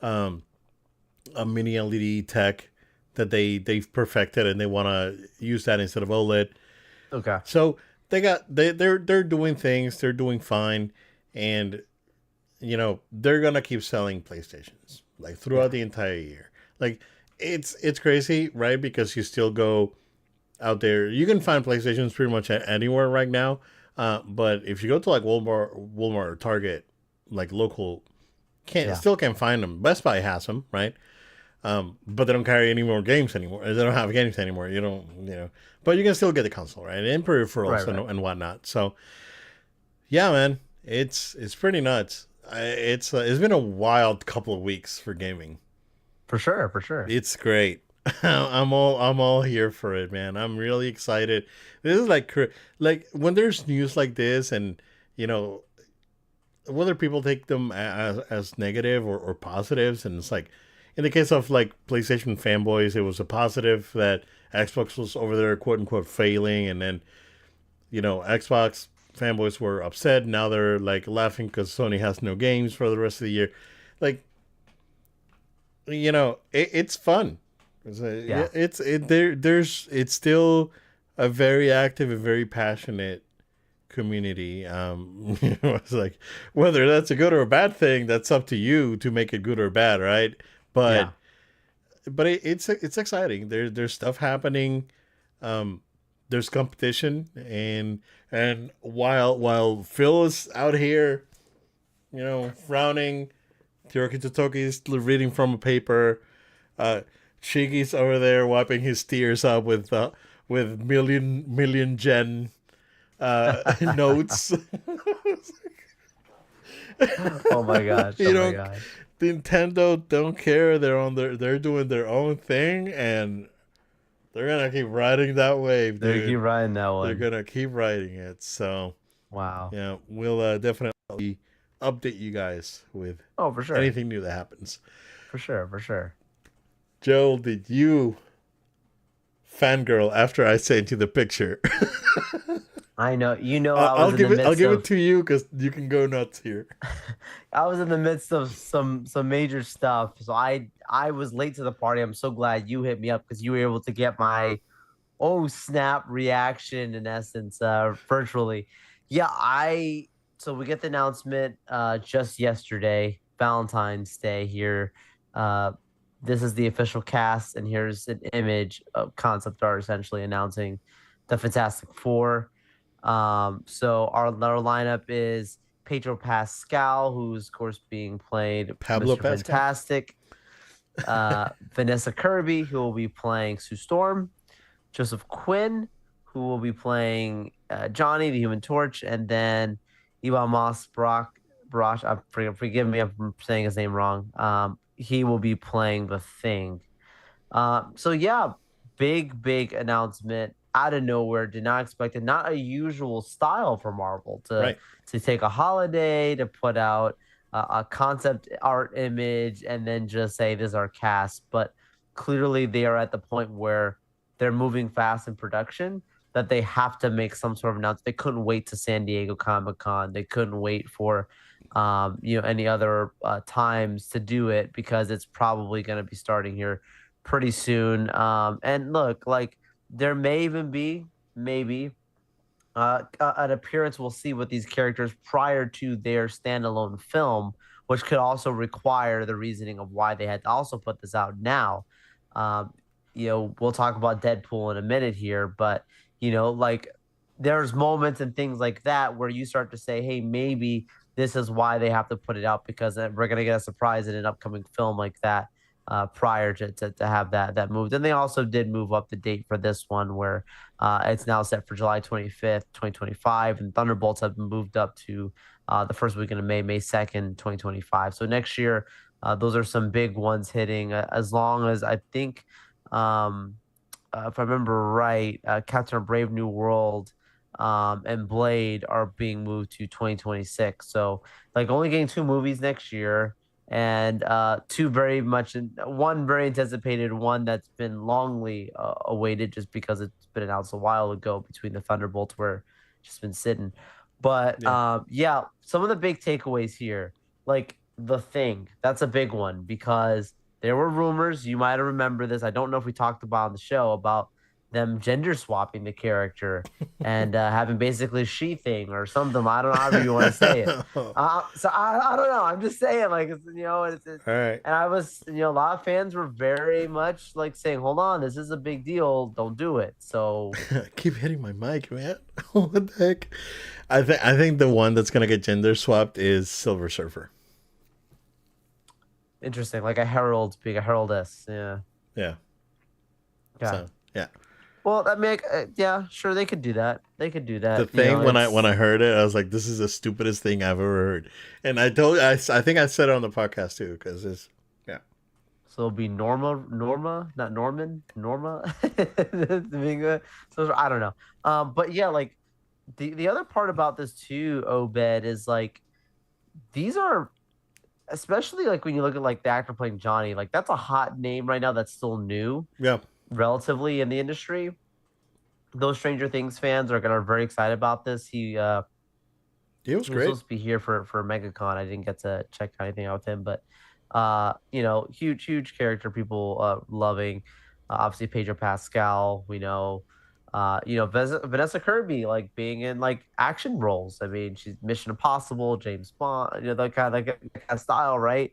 a mini LED tech that they've perfected and they want to use that instead of OLED. Okay. So they're doing things. They're doing fine, and they're gonna keep selling PlayStations like throughout Yeah. the entire year. Like it's crazy, right? Because you still go out there. You can find PlayStations pretty much anywhere right now. But if you go to like Walmart or Target, like local, Yeah. can't find them. Best Buy has them, right? But they don't carry any more games anymore. They don't have games anymore. You don't, but you can still get the console, right? And peripherals Right. Right. and whatnot. So yeah, man, it's pretty nuts. It's been a wild couple of weeks for gaming. For sure. For sure. It's great. I'm all here for it, man. I'm really excited. This is like when there's news like this, and you know whether people take them as negative or positives, and it's like in the case of like PlayStation fanboys, it was a positive that Xbox was over there quote unquote failing, and then Xbox fanboys were upset. Now they're like laughing because Sony has no games for the rest of the year. Like it's fun. Yeah. It's still a very active and very passionate community. It's like whether that's a good or a bad thing, that's up to you to make it good or bad, right? Yeah. But it's exciting. There's stuff happening. Um, there's competition, and while Phil is out here, frowning, Hiroki Totoki is reading from a paper. Uh, Shigi's over there wiping his tears up with million gen notes. Oh my gosh. Oh You my know, gosh. Nintendo don't care. They're doing their own thing, and they're gonna keep riding that wave, There, keep dude. riding that They're one. gonna keep riding it. So Wow. yeah, we'll definitely update you guys with Oh, for sure. anything new that happens. For sure. For sure. Joel, did you fangirl after I sent you the picture? I know. You know, I was I'll in the give it. I'll midst give it of. to you because you can go nuts here. I was in the midst of some major stuff, so I was late to the party. I'm so glad you hit me up because you were able to get my oh snap reaction in essence virtually. Yeah, I so we get the announcement just yesterday, Valentine's Day here. Uh this is the official cast, and here's an image of concept art essentially announcing the Fantastic Four. So our lineup is Pedro Pascal, who's of course being played Pablo Mr. Pascal. Fantastic, Vanessa Kirby, who will be playing Sue Storm, Joseph Quinn, who will be playing Johnny, the Human Torch, and then Ivan Moss Brock Brosh. Forgive me if I'm saying his name wrong. He will be playing the Thing. So yeah, big announcement out of nowhere. Did not expect it. Not a usual style for Marvel Right. to take a holiday to put out a concept art image and then just say this is our cast. But clearly they are at the point where they're moving fast in production that they have to make some sort of announcement. They couldn't wait to San Diego Comic Con. They couldn't wait for any other times to do it because it's probably going to be starting here pretty soon. And look, like there may even be maybe an appearance we'll see with these characters prior to their standalone film, which could also require the reasoning of why they had to also put this out now. Um, we'll talk about Deadpool in a minute here, but like there's moments and things like that where you start to say, hey, maybe this is why they have to put it out because we're gonna get a surprise in an upcoming film like that prior to have that moved. And they also did move up the date for this one where it's now set for July 25th, 2025, and Thunderbolts have been moved up to the first weekend of May, May 2nd, 2025. So next year, those are some big ones hitting. As long as I think, if I remember right, Captain Brave New World and Blade are being moved to 2026. So like only getting two movies next year and two very much one very anticipated, one that's been longly awaited just because it's been announced a while ago between the Thunderbolts where it's just been sitting. But Yeah. yeah, some of the big takeaways here, like the Thing, that's a big one because there were rumors. You might remember this. I don't know if we talked about on the show about them gender swapping the character and having basically she thing or something. I don't know how you want to say it. All So I don't know. I'm just saying, like, right. and I was, a lot of fans were very much like saying, hold on, this is a big deal. Don't do it. So Keep hitting my mic, man. What the heck? I think the one that's gonna get gender swapped is Silver Surfer. interesting. Like a herald being a heraldess. Yeah. Yeah. Yeah. So yeah. Well, I mean, yeah, sure. They could do that. They could do The that. thing when I It's heard it, I was like, "This is the stupidest thing I've ever heard." And I think I said it on the podcast too, because it's yeah. so it'll be Norma, not Norman, Norma. So I don't know. But yeah, like the other part about this too, Obed, is like these are especially like when you look at like the actor playing Johnny, like that's a hot name right now that's still new Yeah. relatively in the industry. Those Stranger Things fans are gonna very excited about this. He was He was great. supposed to be here for MegaCon. I didn't get to check anything out with him, but huge character people loving. Obviously Pedro Pascal, we know. Vanessa Kirby like being in like action roles. I mean, she's Mission Impossible, James Bond, that kind of style, right?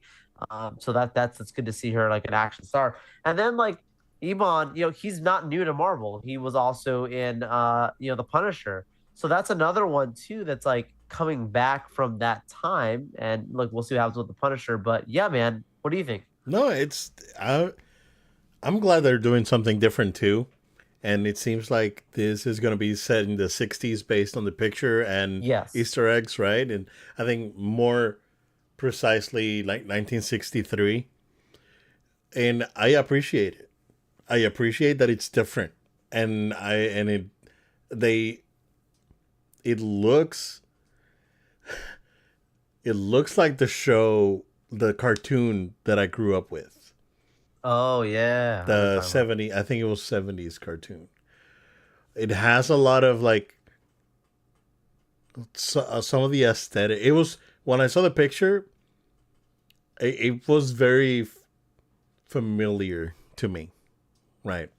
So that's good to see her like an action star. And then like Iman, he's not new to Marvel. He was also in The Punisher. So that's another one too that's like coming back from that time. And look, we'll see what happens with the Punisher. But yeah, man, what do you think? No, I'm glad they're doing something different too. And it seems like this is going to be set in the 60s based on the picture and Yes. Easter eggs, right? And I think more. precisely like 1963, and I appreciate it. I appreciate that it's different, and I and they it looks it looks like the show, the cartoon that I grew up with, Oh yeah, I know what you're the talking about. 70, I think it was 70s cartoon. It has a lot of like some of the aesthetic. It was when I saw the picture, it was very familiar to me, right?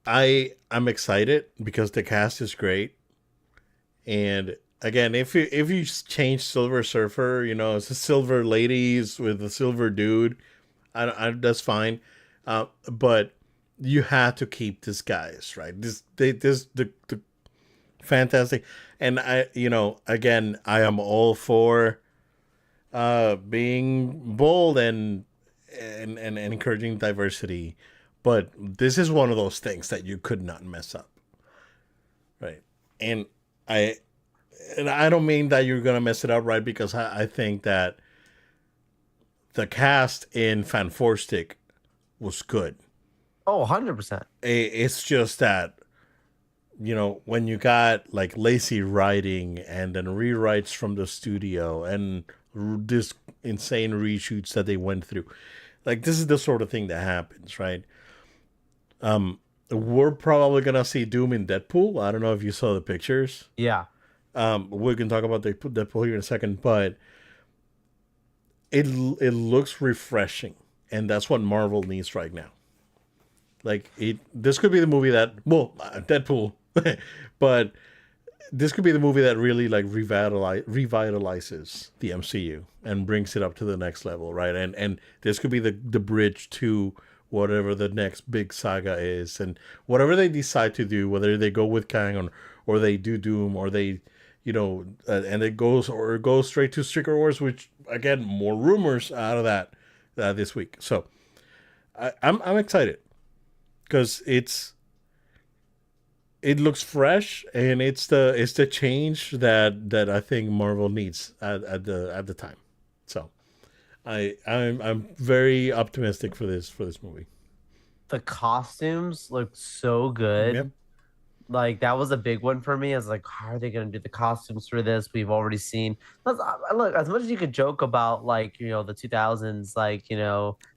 I'm excited because the cast is great, and again, if you change Silver Surfer, it's a silver ladies with a silver dude. That's fine, but you had to keep these guys, right? The fantastic, and again, I am all for being bold and encouraging diversity, but this is one of those things that you could not mess up, right? And I and I don't mean that you're gonna mess it up, right? Because I think that the cast in Fanforstic was good. Oh, 100%. It's just that when you got like lazy writing and then rewrites from the studio and this insane reshoots that they went through, like this is the sort of thing that happens, right? We're probably gonna see Doom in Deadpool. I don't know if you saw the pictures. Yeah. We can talk about the Deadpool here in a second, but it looks refreshing, and that's what Marvel needs right now. Like this could be the movie that, well, Deadpool, but this could be the movie that really like revitalizes the MCU and brings it up to the next level, right? And this could be the bridge to whatever the next big saga is, and whatever they decide to do, whether they go with Kang or they do Doom, or they, and it goes straight to Secret Wars, which again, more rumors out of that this week. So I'm excited because it looks fresh, and it's the change that I think Marvel needs at the time. So I'm very optimistic for this movie. The costumes look so Yep. good. Like that was a big one for me. I was like, how are they going to do the costumes for this? We've already seen. Look, as much as you could joke about like the 2000s, like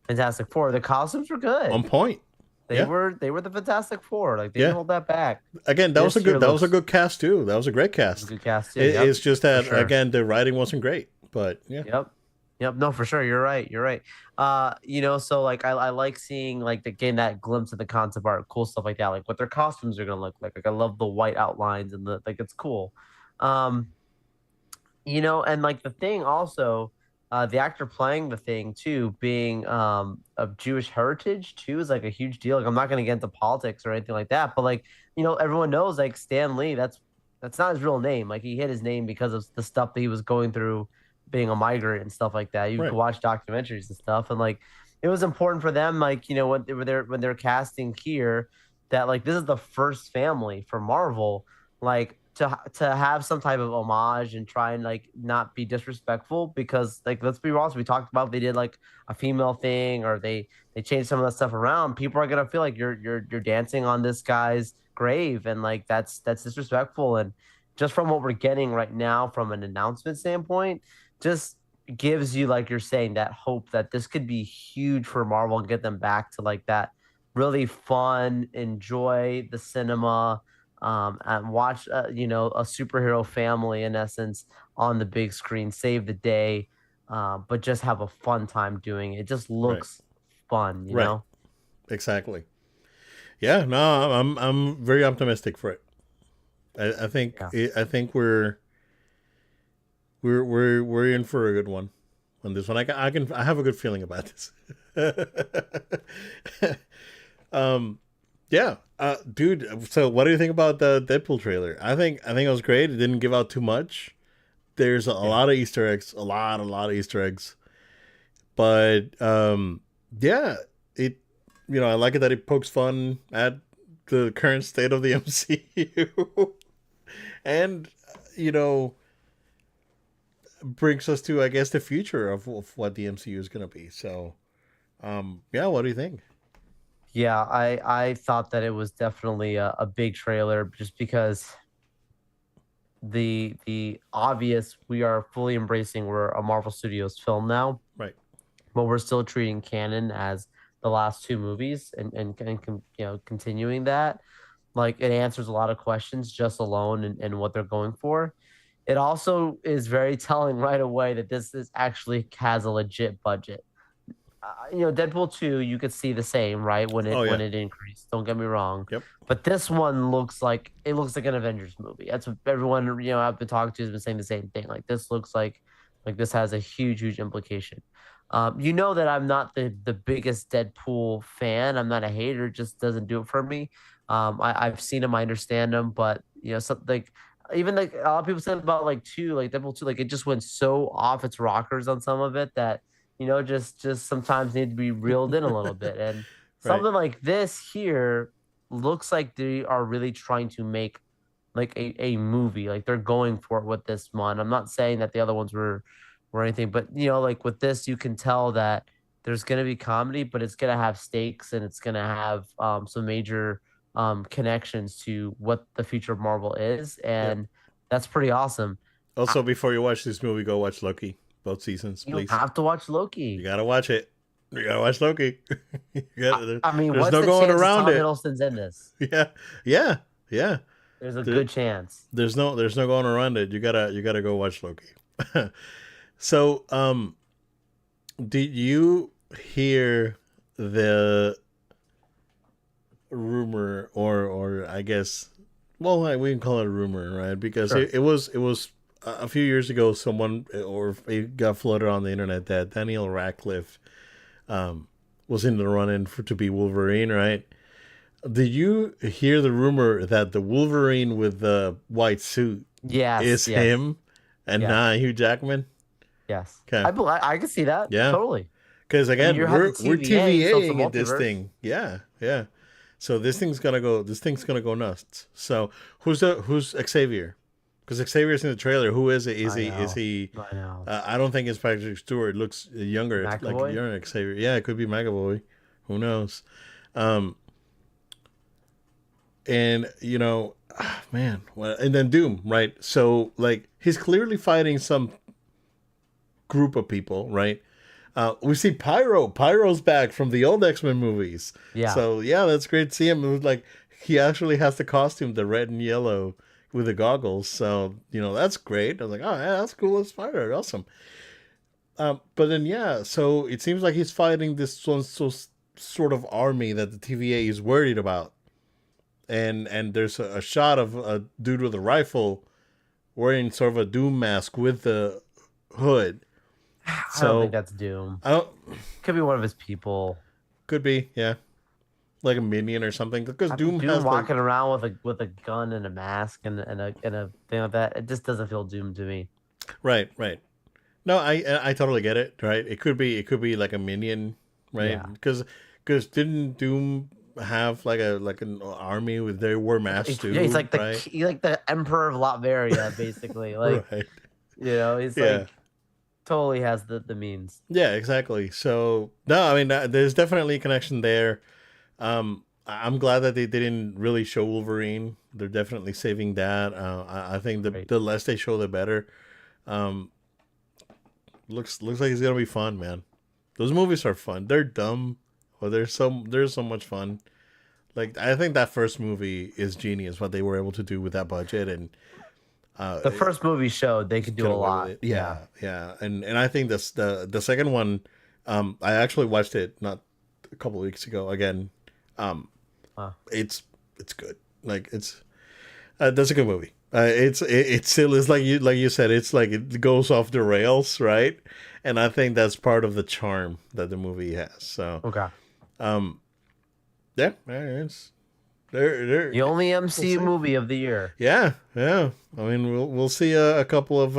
Fantastic Four, the costumes were On good. point. They Yeah. were they were the Fantastic Four. Like they didn't Yeah. hold that back. Again, This year that was a looks good cast too. That was a great it was a cast. good cast too. Yep, It's just for that sure. again the writing wasn't great, but yeah. Yep. Yep. No, for sure. You're right. You're right. So like I like seeing like getting that glimpse of the concept art, cool stuff like that, like what their costumes are gonna look like. Like I love the white outlines and the like it's cool. Um, and like the thing also, the actor playing the thing too, being of Jewish heritage too, is like a huge deal. Like I'm not gonna get into politics or anything like that, but like, everyone knows like Stan Lee, that's not his real name. Like he hid his name because of the stuff that he was going through being a migrant and stuff like that. You could Right. watch documentaries and stuff, and like it was important for them, like, when they're casting here, that like this is the first family for Marvel, like to have some type of homage and try and like not be disrespectful, because like let's be honest, we talked about they did like a female thing, or they changed some of that stuff around. People are gonna feel like you're dancing on this guy's grave, and like that's disrespectful. And just from what we're getting right now from an announcement standpoint, just gives you, like you're saying, that hope that this could be huge for Marvel and get them back to like that really fun, enjoy the cinema, and watch, a superhero family in essence on the big screen, save the day, but just have a fun time doing it. It just Right. looks fun, you Right. know? Exactly. Yeah. No, I'm very optimistic for it. Yeah. I think we're in for a good one on this one. I have a good feeling about this. um, yeah, dude. So, what do you think about the Deadpool trailer? I think it was great. It didn't give out too much. There's a Yeah. lot of Easter eggs, a lot of Easter eggs. But yeah, it. I like it that it pokes fun at the current state of the MCU, and you know brings us to, I guess, the future of what the MCU is going to be. So, yeah, what do you think? Yeah, I thought that it was definitely a big trailer just because the obvious we are fully embracing we're a Marvel Studios film now, Right. but we're still treating canon as the last two movies continuing that. Like it answers a lot of questions just alone and what they're going for. It also is very telling right away that this is actually has a legit budget. Deadpool 2, you could see the same, right? When Oh it yeah. when it increased. Don't get me wrong. Yep. But this one looks like an Avengers movie. That's what everyone, I've been talking to has been saying the same thing. Like this looks like this has a huge, huge implication. That I'm not the biggest Deadpool fan. I'm not a hater, it just doesn't do it for me. I've seen him, I understand him, but something like even like a lot of people said about like two, like Deadpool 2, like it just went so off its rockers on some of it that just sometimes need to be reeled in a little bit. And Right. something like this here looks like they are really trying to make like a movie. Like they're going for it with this one. I'm not saying that the other ones were anything, but like with this, you can tell that there's gonna be comedy, but it's gonna have stakes and it's gonna have some major connections to what the future of Marvel is, Yep. and that's pretty awesome. I, Also, before you watch this movie, go watch Loki. Both seasons, you please. have to watch You Loki. gotta watch it. You gotta watch Loki. I mean, There's what's no the going chances around Tom it. Hiddleston's in this? Yeah, yeah, yeah. There's a There, good chance. there's no going around it. You gotta go watch Loki. So, did you hear the rumor, or I guess, well, we can call it a rumor, right? Because Sure. it was a few years ago. Someone, or it got floated on the internet that Daniel Radcliffe um, was in the run-in for to be Wolverine, right? Did you hear the rumor that the Wolverine with the white suit Yes, is yes, him and yes, not Hugh Jackman? yes. Okay, I can see that yeah, totally. because I mean, you again, have the we're TVA, so it's a TVAing at this multiverse. thing. Yeah, yeah. So this thing's gonna go nuts. So who's Xavier? Because Xavier's in the trailer. Who is it? Is I he? Is know. he? I know. I don't think it's Patrick Stewart. Looks younger, like McAvoy? younger Xavier. Yeah, it could be McAvoy. Who knows? Um, and man, well, and then Doom, right? So like he's clearly fighting some group of people, right? We see Pyro. Pyro's back from the old X-Men movies. Yeah. So yeah, that's great to see him. It was like he actually has the costume, the red and yellow with the goggles. So that's great. I was like, oh yeah, that's cool. It's Pyro, awesome. But then yeah, so it seems like he's fighting this one sort of army that the TVA is worried about, and there's a shot of a dude with a rifle wearing sort of a Doom mask with the hood. I don't think So that's Doom. I don't. Could be one of his people. Could be, yeah, like a minion or something. Because Doom Doom has like walking around with a gun and a mask and a thing like that. It just doesn't feel Doom to me. right, right. No, I totally get it. Right, it could be like a minion, right? Yeah. Because didn't Doom have like an army with they wore masks Yeah, he's too, like right? he's like the Emperor of Latveria, basically. Like, Right. he's Yeah. like totally has the means. Yeah, exactly. So no, I mean there's definitely a connection there. I'm glad that they didn't really show Wolverine. They're definitely saving that. I think Right. the less they show, the better. Um, looks like it's gonna be fun, man. Those movies are fun. They're dumb, but there's so much fun. Like I think that first movie is genius. What they were able to do with that budget, and The first movie showed they could do get a away with lot. it. Yeah. Yeah, yeah. And I think this the second one. I actually watched it not a couple of weeks ago again. Um, Huh. it's good. Like that's a good movie. It still is like you said. It's like it goes off the rails, right? And I think that's part of the charm that the movie has. So Okay. um, yeah, it's they're The only we'll MCU see. movie of the year. Yeah, yeah. I mean, we'll see a couple of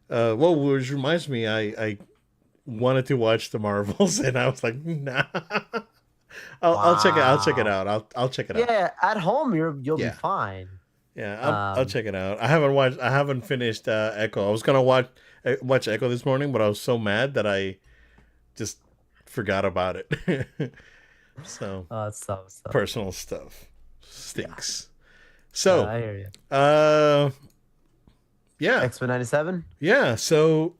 well, which reminds me, I wanted to watch the Marvels, and I was like, nah. I'll check it. I'll check it Wow. out. I'll check it out. Yeah, at home you'll be Yeah, fine. Yeah, I'll Um, check it out. I haven't finished Echo. I was gonna watch Echo this morning, but I was so mad that I just forgot about it. So stuff. personal stuff Yeah, stinks. So, I hear you. uh, yeah, X Men '97. yeah. So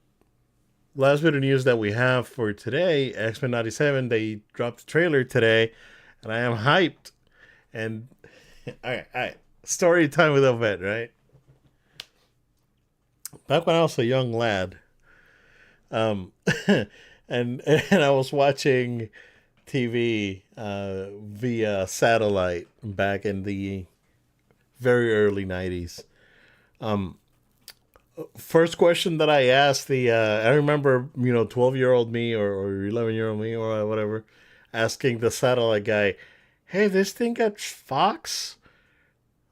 last bit of news that we have for today, X Men '97. They dropped the trailer today, and I am hyped. And all right. Story time with Oved, right? Back when I was a young lad, um, and I was watching TV via satellite back in the very early '90s. Um, First question that I asked I remember 12-year-old me or 11-year-old me or whatever, asking the satellite guy, "Hey, this thing got Fox?"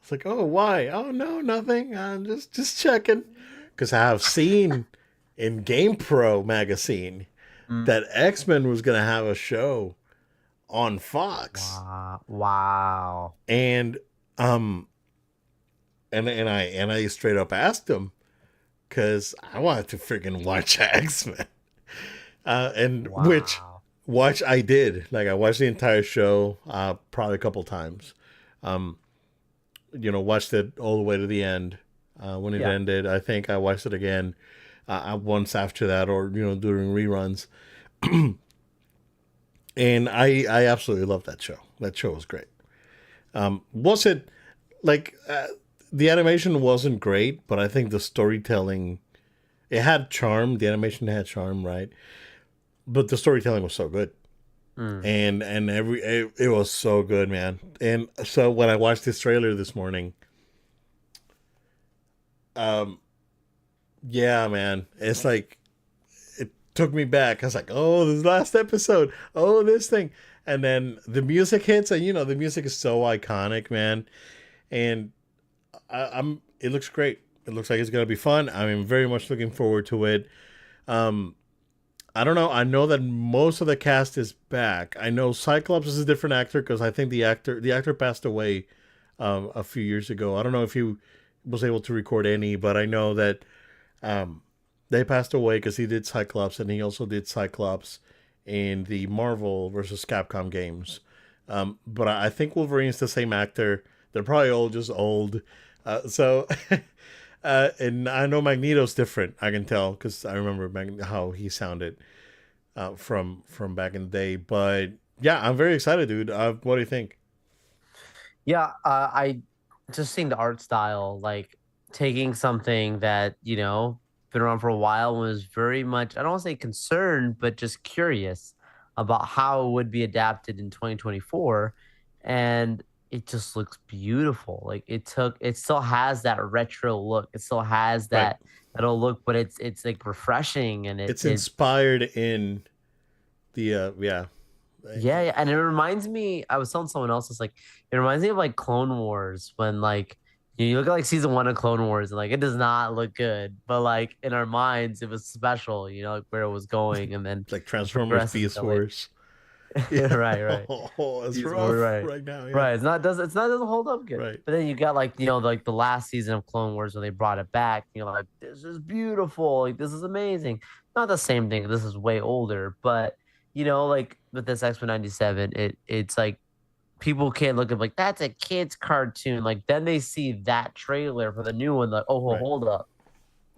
It's like, "Oh, why? Oh no, nothing. I'm just checking." Because I have seen in GamePro magazine Mm. that X-Men was gonna have a show on Fox, Wow. Wow. and um and I straight up asked him because I wanted to freaking watch X-Men, and which Wow. watch I did. Like I watched the entire show, probably a couple times. Um, watched it all the way to the end. When it Yeah. ended, I think I watched it again once after that, or during reruns. And I absolutely love that show. That show was great. Was it like the animation wasn't great, but I think the storytelling it had charm. The animation had charm, right? But the storytelling was so good, Mm. and it was so good, man. And so when I watched this trailer this morning, um, yeah, man, it's like it took me back. I was like, oh, this last episode, oh, this thing, and then the music hits, and the music is so iconic, man. And I'm it looks great. It looks like it's gonna be fun. I'm very much looking forward to it. Um, I don't know. I know that most of the cast is back. I know Cyclops is a different actor because I think the actor passed away a few years ago. I don't know if he was able to record any, but I know that um, they passed away because he did Cyclops and he also did Cyclops in the Marvel versus Capcom games. But I think Wolverine's the same actor. They're probably all just old. So and I know Magneto's different. I can tell because I remember how he sounded from back in the day. But yeah, I'm very excited, dude. What do you think? Yeah. I just seeing the art style, like taking something that been around for a while, was very much, I don't want to say concerned, but just curious about how it would be adapted in 2024, and it just looks beautiful. Like it still has that retro look. It still has Right. that old look, but it's like refreshing, and It's inspired in the yeah. yeah, yeah, and it reminds me. I was telling someone else, it's like it reminds me of like Clone Wars, when like you look at like season one of Clone Wars, and like it does not look good, but like in our minds it was special, like where it was going, and then Like it Transformers progresses Beast into later. Wars. Yeah. Right, right. Oh, it's Beast Mode, rough right, right now. Yeah. right. It's not doesn't hold up good. Right. But then you got like like the last season of Clone Wars when they brought it back. You're like, this is beautiful. Like this is amazing. Not the same thing. This is way older, but like with this X-Men '97, it's like people can't look at like that's a kid's cartoon. Like then they see that trailer for the new one, like, oh, Right. hold up.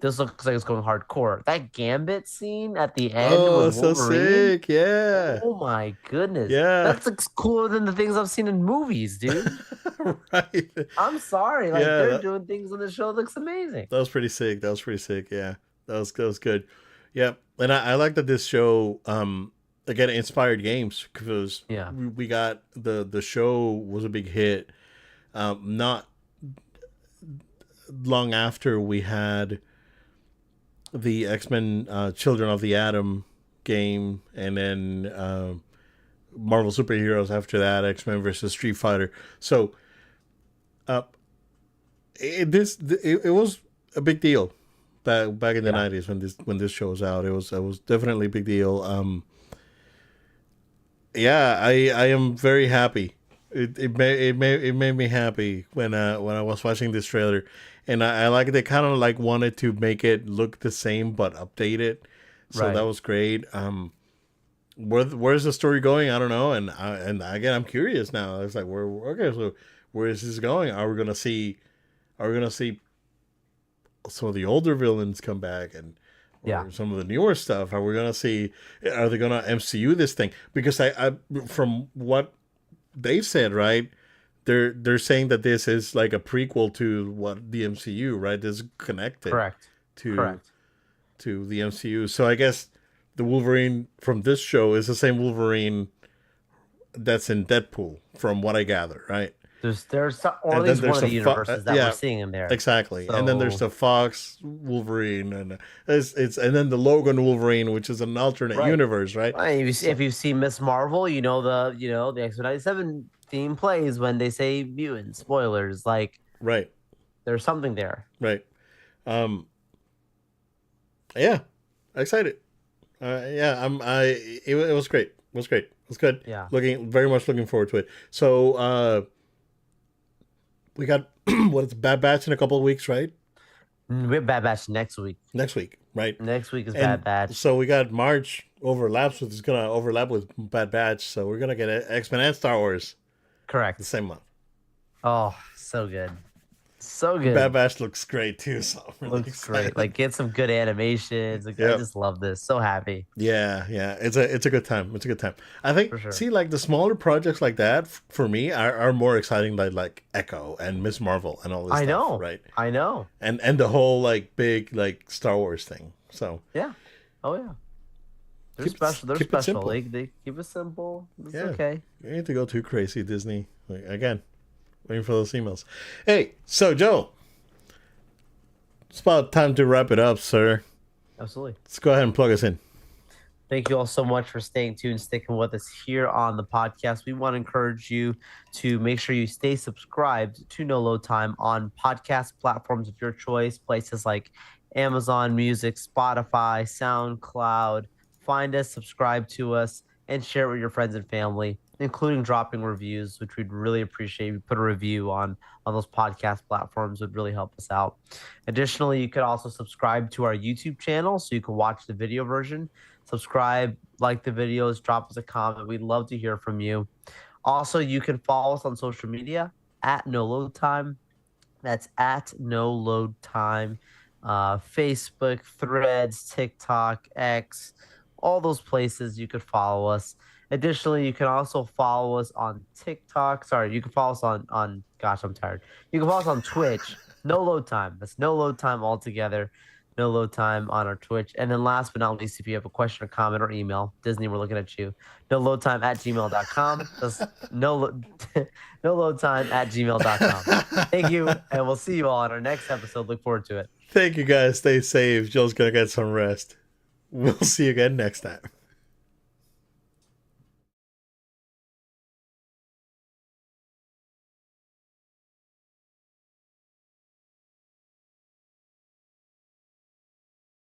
This looks like it's going hardcore. That Gambit scene at the end with Oh, so Wolverine. sick. Yeah. Oh my goodness. Yeah. That's like cooler than the things I've seen in movies, dude. Right. I'm sorry. Like Yeah, they're doing things on the show that looks amazing. that was pretty sick. That was pretty sick. Yeah. That was good. Yeah. And I like that this show again inspired games because Yeah. we got the show was a big hit. Not long after we had the X-Men Children of the Atom game, and then Marvel superheroes after that, X-Men versus Street Fighter. So uh, it was a big deal back in the Yeah. '90s when this show was out. It was definitely a big deal. Yeah, I am very happy. It made me happy when I was watching this trailer, and I like they kind of like wanted to make it look the same but update it, so that Right. was great. Where's the story going? I don't know, and again I'm curious now. It's like where okay, so where is this going? Are we gonna see some of the older villains come back and Yeah. or some of the newer stuff? Are we gonna see? Are they gonna MCU this thing? Because I from what they've said, right? They're saying that this is like a prequel to what the MCU, right? This is connected Correct. to Correct. the MCU. So I guess the Wolverine from this show is the same Wolverine that's in Deadpool, from what I gather, right? Or at And then least one there's of the the universes that we're yeah, seeing in there. exactly. And then there's So the Fox Wolverine, and it's and then the Logan Wolverine, which is an alternate right. universe, right? Right. If So you've seen Miss Marvel, the X-97 theme plays when they say mutant. Spoilers. Like right, there's something there. right. Um, yeah, excited. Yeah, it was great. It was great. It was good. Yeah. Looking very much looking forward to it. So we got what it's Bad Batch in a couple of weeks, right? We have Bad Batch next week. Next week, right? Next week is And Bad Batch. so we got March overlaps with it's gonna overlap with Bad Batch, so we're gonna get X Men and Star Wars the Correct. same month. Oh, so good. So Bad good. Batch looks great too, so I'm really Looks great. excited. Like get some good animations. Like, I Yeah, just love this. So happy. yeah. It's a good time. It's a good time. I think For sure. see like the smaller projects like that for me are more exciting than like Echo and Miss Marvel and all this I stuff, know. right? I know. And the whole like big like Star Wars thing. So Yeah. Oh yeah. They're special. They're keep it special. simple. They keep it simple. It's Yeah, okay. you need to go too crazy, Disney. Like, again, waiting for those emails. Hey, so Joe, it's about time to wrap it up, sir. Absolutely. Let's go ahead and plug us in. Thank you all so much for staying tuned, sticking with us here on the podcast. We want to encourage you to make sure you stay subscribed to No Load Time on podcast platforms of your choice, places like Amazon Music, Spotify, SoundCloud. Find us, subscribe to us, and share it with your friends and family, including dropping reviews, which we'd really appreciate. You put a review on those podcast platforms would really help us out. Additionally, you could also subscribe to our YouTube channel so you can watch the video version. Subscribe, like the videos, drop us a comment. We'd love to hear from you. Also, you can follow us on social media at No Load Time. That's at No Load Time. Facebook, Threads, TikTok, X, all those places you could follow us. Additionally, you can also follow us on TikTok. Sorry, you can follow us on. Gosh, I'm tired. You can follow us on Twitch. No Load Time. That's No Load Time altogether. No Load Time on our Twitch. And then last but not least, if you have a question or comment or email, Disney, we're looking at you. No Load Time at gmail.com. That's no load time at gmail.com. Thank you, and we'll see you all on our next episode. Look forward to it. Thank you guys. Stay safe. Joe's gonna get some rest. We'll see you again next time.